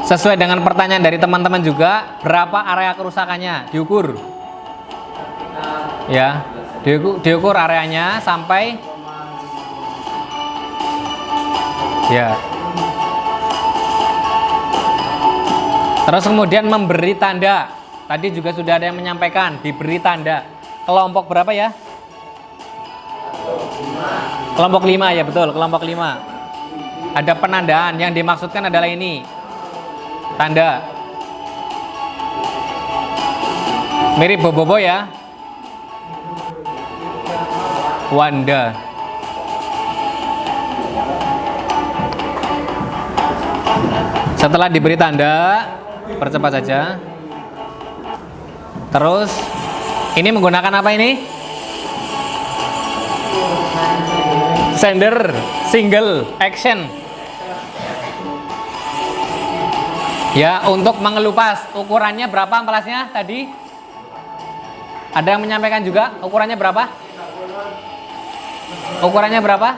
sesuai dengan pertanyaan dari teman-teman juga, berapa area kerusakannya diukur. Ya, diukur areanya sampai ya. Terus kemudian memberi tanda. Tadi juga sudah ada yang menyampaikan, diberi tanda. Kelompok berapa ya? Kelompok 5 ya, betul, kelompok 5. Ada penandaan, yang dimaksudkan adalah ini. Tanda. Mirip Boboiboy ya. Wanda. Setelah diberi tanda, percepat saja. Terus ini menggunakan apa ini? Sender, single, action. Ya, untuk mengelupas, ukurannya berapa amplasnya tadi? Ada yang menyampaikan juga, ukurannya berapa? Ukurannya berapa?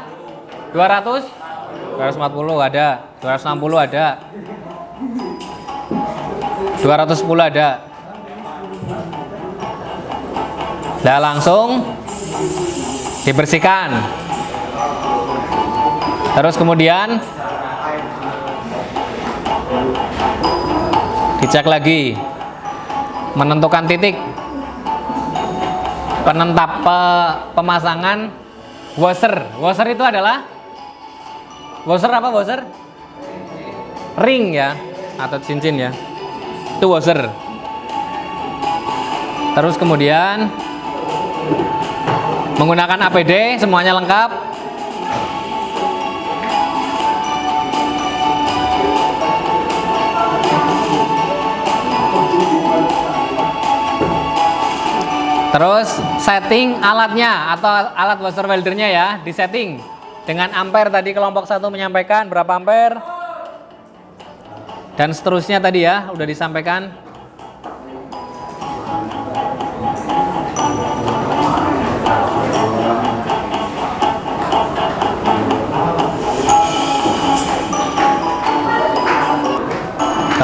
200? 250 ada, 260 ada, 210 ada. Nah, langsung dibersihkan. Terus kemudian dicek lagi, menentukan titik penentap pemasangan washer. Washer itu adalah washer apa? Washer ring ya, atau cincin ya, itu washer. Terus kemudian menggunakan APD, semuanya lengkap. Terus setting alatnya atau alat washer weldernya ya, disetting dengan ampere. Tadi kelompok 1 menyampaikan berapa ampere, dan seterusnya tadi ya udah disampaikan.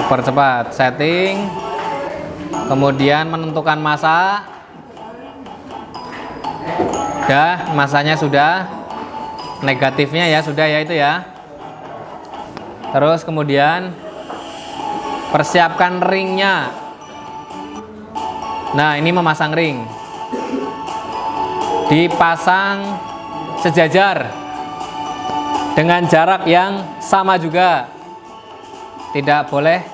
Percepat setting, kemudian menentukan masa. Ya, masanya sudah, negatifnya ya sudah ya itu ya. Terus kemudian persiapkan ringnya. Nah, ini memasang ring, dipasang sejajar dengan jarak yang sama juga, tidak boleh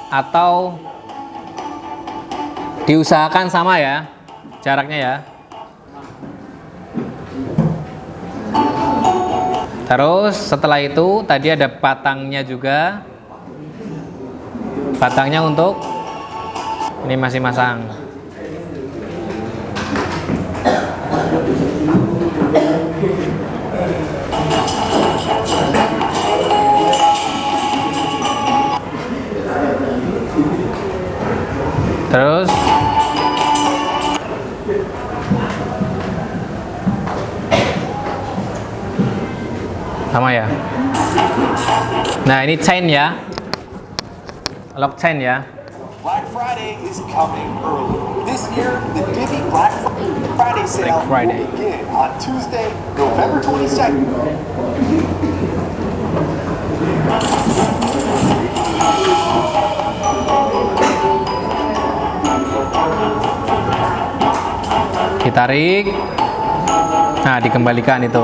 atau diusahakan sama ya jaraknya ya. Terus setelah itu tadi ada batangnya juga, batangnya untuk ini masih masang. Terus sama ya. Nah, ini chain ya, lock chain ya. Black Friday is coming early. This year, the Divi Black Friday sale will begin on Tuesday, November 22nd. Ditarik, nah dikembalikan itu.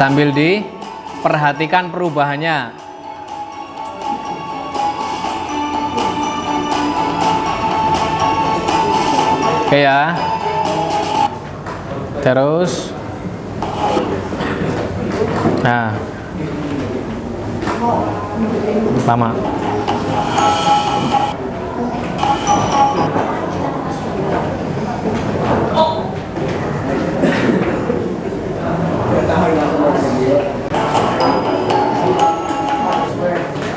Sambil diperhatikan perubahannya. Oke ya. Terus nah, lama.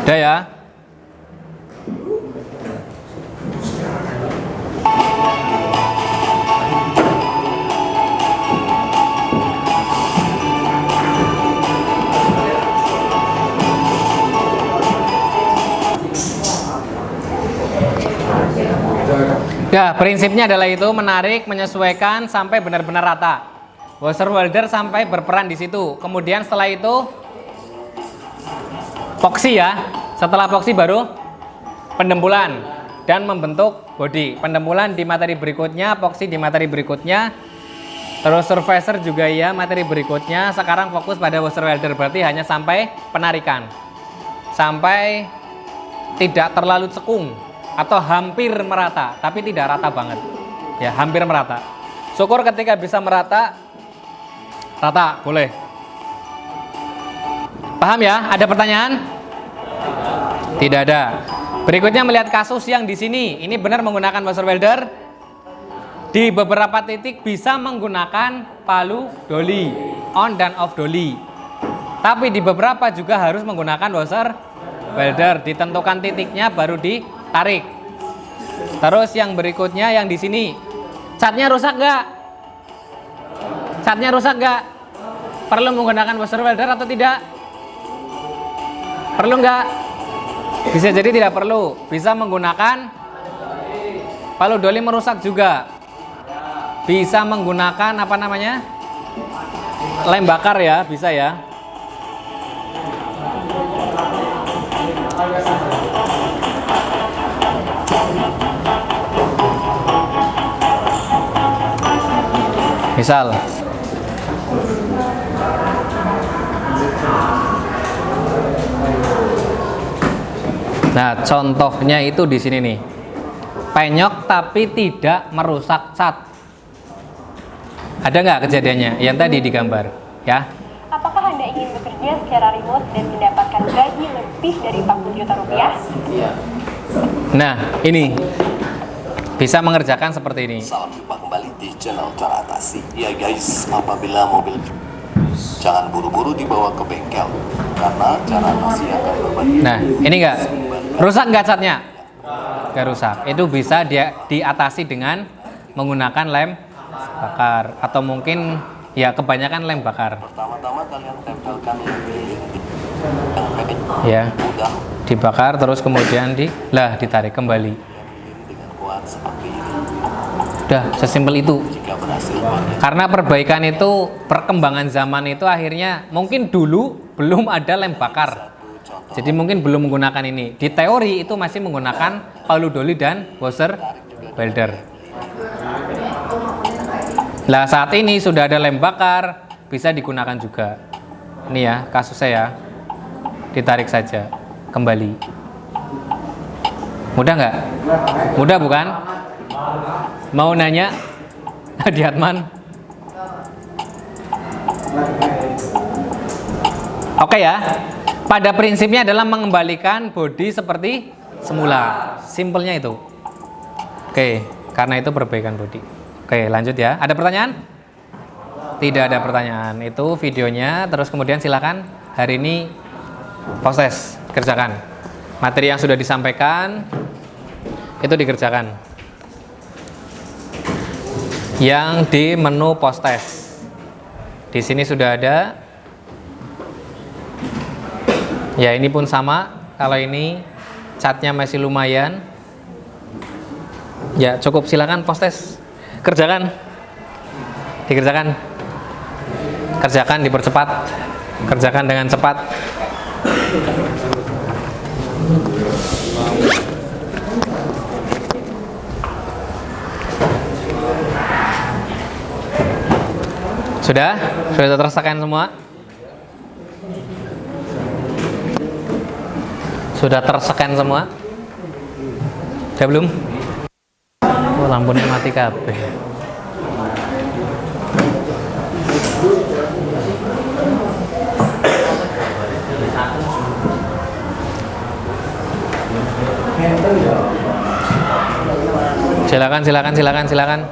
Udah ya. Ya, prinsipnya adalah itu, menarik, menyesuaikan sampai benar-benar rata. Washer welder sampai berperan di situ. Kemudian setelah itu epoxy ya. Setelah epoxy baru pendembulan dan membentuk bodi. Pendembulan di materi berikutnya, epoxy di materi berikutnya. Terus surfacer juga ya materi berikutnya. Sekarang fokus pada washer welder, berarti hanya sampai penarikan. Sampai tidak terlalu cekung atau hampir merata, tapi tidak rata banget. Ya, hampir merata. Syukur ketika bisa merata. Rata, boleh. Paham ya? Ada pertanyaan? Tidak ada. Berikutnya melihat kasus yang di sini. Ini benar menggunakan buzzer welder. Di beberapa titik bisa menggunakan palu dolly, on dan off dolly. Tapi di beberapa juga harus menggunakan buzzer welder. Ditentukan titiknya baru ditarik. Terus yang berikutnya yang di sini. Catnya rusak nggak? Catnya rusak nggak? Perlu menggunakan buzzer welder atau tidak? Perlu nggak? Bisa jadi tidak perlu. Bisa menggunakan palu dolly merusak juga. Bisa menggunakan apa namanya? Lem bakar ya, bisa ya. Misal nah, contohnya itu di sini nih. Penyok tapi tidak merusak cat. Ada nggak kejadiannya? Yang tadi digambar, ya? Apakah Anda ingin bekerja secara remote dan mendapatkan gaji lebih dari 40 juta rupiah? Nah, ini bisa mengerjakan seperti ini. Salam jumpa kembali di channel Cara Atasi. Ya guys, apabila mobil jangan buru-buru dibawa ke bengkel karena Cara Atasi akan berbagi. Nah, ini enggak rusak nggak catnya? Nggak rusak. Itu bisa diatasi dengan menggunakan lem bakar atau mungkin ya kebanyakan lem bakar. Pertama-tama kalian tempelkan lem lilin Ya, dibakar terus kemudian ditarik kembali. dengan kuat seperti ini. Udah, sesimpel itu. Jika berhasil, Karena perbaikan itu, perkembangan zaman itu akhirnya mungkin dulu belum ada lem bakar. Jadi mungkin belum menggunakan ini. Di teori itu masih menggunakan palu dolly dan buzzer welder. Nah, saat ini sudah ada lem bakar, bisa digunakan juga. Ini ya, kasus saya. Ditarik saja, kembali. Mudah nggak? Mudah bukan? Mau nanya? Adiatman? Oke ya. Pada prinsipnya adalah mengembalikan bodi seperti semula. Simpelnya itu. Oke, karena itu perbaikan bodi. Oke, lanjut ya. Ada pertanyaan? Tidak ada pertanyaan. Itu videonya. Terus kemudian silakan hari ini proses kerjakan. Materi yang sudah disampaikan itu dikerjakan. Yang di menu post test. Di sini sudah ada. Ya, ini pun sama. Kalau ini catnya masih lumayan. Ya, cukup silakan post test. Kerjakan. Dikerjakan. Kerjakan dipercepat. Kerjakan dengan cepat. Sudah? Sudah terselesaikan semua? Sudah terscan semua? Sudah belum? Oh, lampunya mati kabeh. Silakan.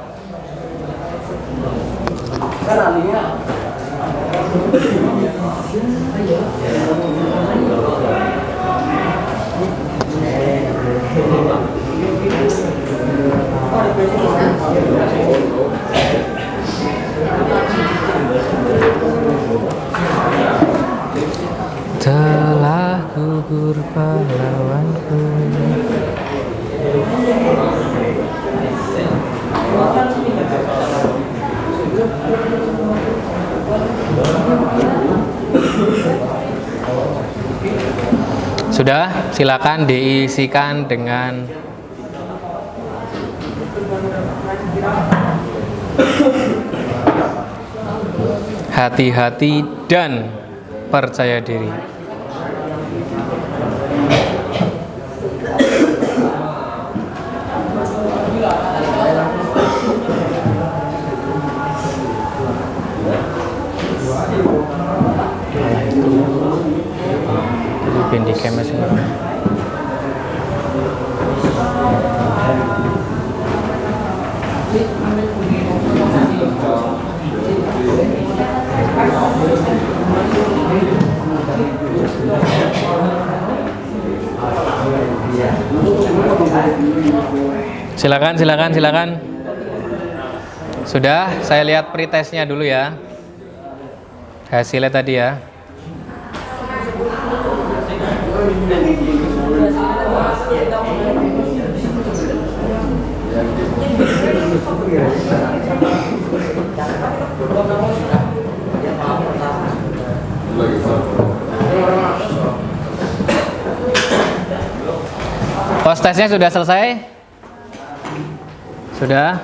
Telah gugur pahlawanku. Sudah, silakan diisikan dengan hati-hati dan percaya diri. Pindah kemas ini. Silakan. Sudah, saya lihat pretestnya dulu ya. Hasilnya tadi ya. Post testnya sudah selesai? Sudah?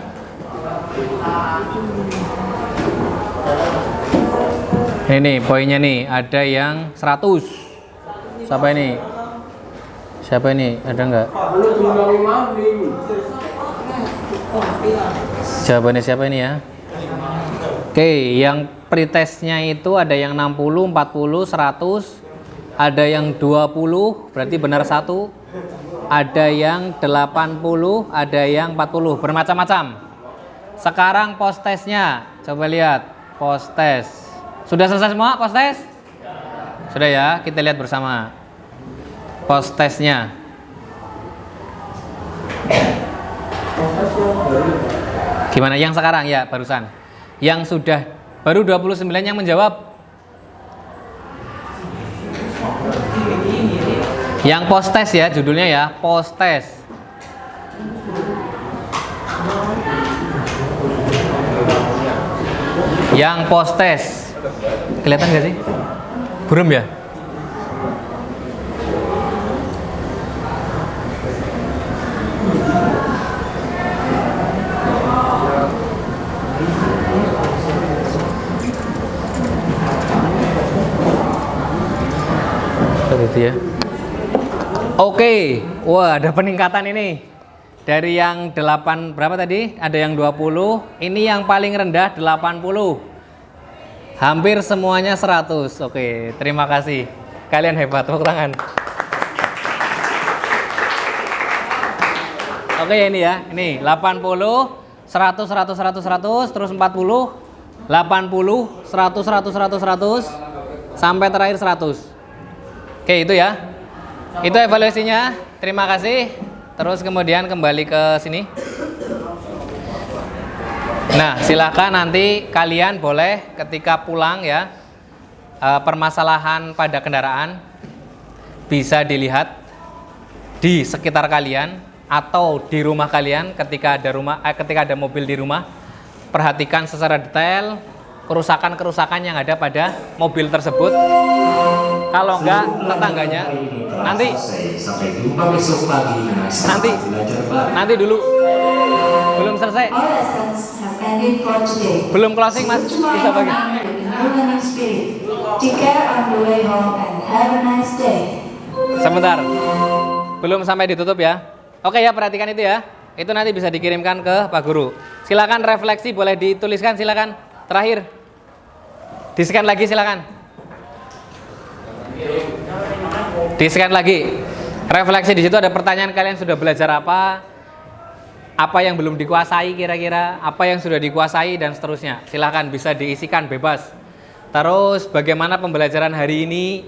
Ini nih poinnya nih, ada yang 100. Siapa ini? Ada nggak? Jawabannya siapa ini ya? Oke, yang pretestnya itu ada yang 60, 40, 100, ada yang 20, berarti benar 1. Ada yang 80, ada yang 40, bermacam-macam. Sekarang post testnya, coba lihat post test. Sudah selesai semua post test? Sudah ya, kita lihat bersama post testnya. Gimana yang sekarang ya, barusan? Yang sudah baru 29 yang menjawab. Yang post test ya, judulnya ya, post test. Yang post test. Kelihatan nggak sih? Buram ya? Seperti itu ya. Oke, wah ada peningkatan ini. Dari yang 8 berapa tadi? Ada yang 20. Ini yang paling rendah 80. Hampir semuanya 100. Oke, terima kasih. Kalian hebat, tepuk tangan. Oke, ini ya. Ini 80, 100, 100, 100, 100, terus 40, 80, 100, 100, 100, 100, sampai terakhir 100. Oke, itu ya. Itu evaluasinya. Terima kasih. Terus kemudian kembali ke sini. Nah, silakan nanti kalian boleh ketika pulang ya, permasalahan pada kendaraan bisa dilihat di sekitar kalian atau di rumah kalian ketika ada mobil di rumah. Perhatikan secara detail kerusakan-kerusakan yang ada pada mobil tersebut. Kalau enggak, tetangganya nanti dulu belum selesai, belum closing mas, bisa bagi. Sebentar, belum sampai ditutup ya. Oke ya, perhatikan itu ya. Itu nanti bisa dikirimkan ke Pak Guru. Silakan refleksi, boleh dituliskan silakan. Terakhir, di-scan lagi silakan. Di-scan lagi. Refleksi di situ ada pertanyaan kalian sudah belajar apa yang belum dikuasai kira-kira, apa yang sudah dikuasai dan seterusnya. Silakan bisa diisikan bebas. Terus bagaimana pembelajaran hari ini?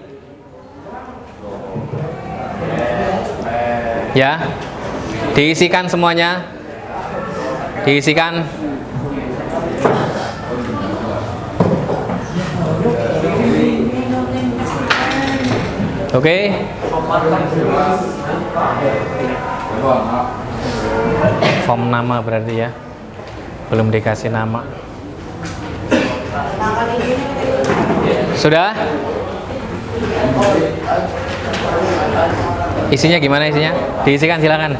Ya. Diisikan semuanya. Diisikan. Oke. Form nama berarti ya. Belum dikasih nama. Sudah? Isinya gimana isinya? Diisikan silakan.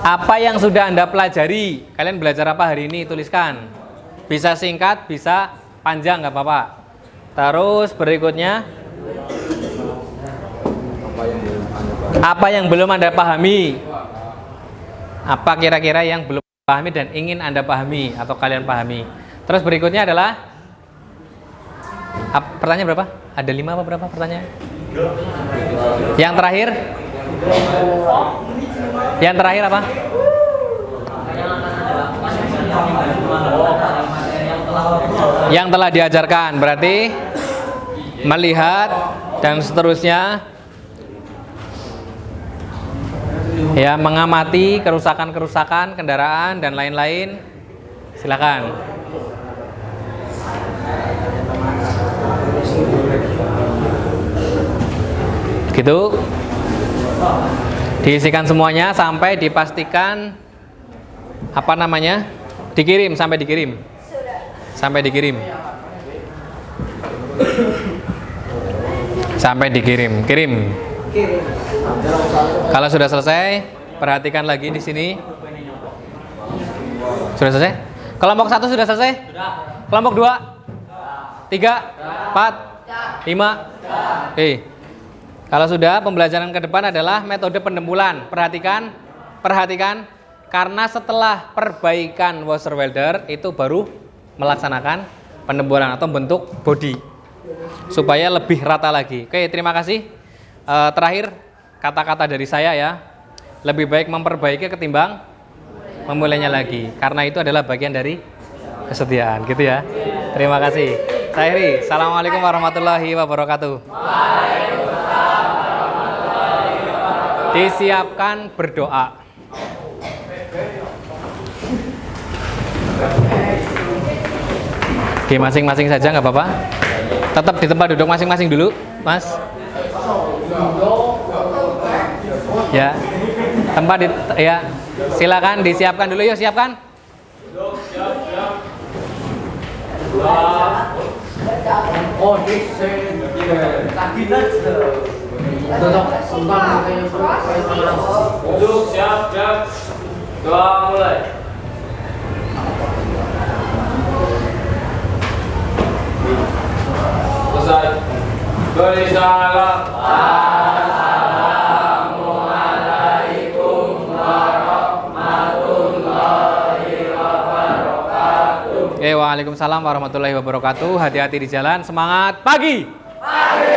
Apa yang sudah Anda pelajari? Kalian belajar apa hari ini? Tuliskan. Bisa singkat, bisa panjang, nggak apa-apa. Terus berikutnya, apa yang belum Anda pahami? Apa kira-kira yang belum pahami dan ingin Anda pahami atau kalian pahami? Terus berikutnya adalah pertanyaan berapa? Ada 5 apa berapa pertanyaan? Yang terakhir? Yang terakhir apa? Yang telah diajarkan, berarti melihat dan seterusnya. Ya, mengamati kerusakan-kerusakan kendaraan dan lain-lain. Silakan. Gitu. Diisikan semuanya sampai dipastikan apa namanya? Dikirim, sampai dikirim. Sampai dikirim. Sampai dikirim. Kirim. Kalau sudah selesai, perhatikan lagi di sini. Sudah selesai? Kelompok 1 sudah selesai? Sudah. Kelompok 2? 3? 4? 5? Oke. Kalau sudah, pembelajaran ke depan adalah metode pendembulan. Perhatikan, karena setelah perbaikan washer welder itu baru melaksanakan pendembulan atau bentuk body supaya lebih rata lagi. Oke, terima kasih. Terakhir, kata-kata dari saya ya, lebih baik memperbaiki ketimbang memulainya lagi, karena itu adalah bagian dari kesetiaan, gitu ya. Terima kasih. Saya Heri. Assalamualaikum warahmatullahi wabarakatuh. Disiapkan berdoa. Oke, masing-masing saja nggak apa-apa. Tetap di tempat duduk masing-masing dulu, Mas. Ya, tempat ya, silakan disiapkan dulu, yuk siapkan. Duduk, siap. Doa mulai. Selesai. Beri salam. Assalamualaikum warahmatullahi wabarakatuh. Waalaikumsalam warahmatullahi wabarakatuh. Hati-hati di jalan. Semangat pagi. Pagi.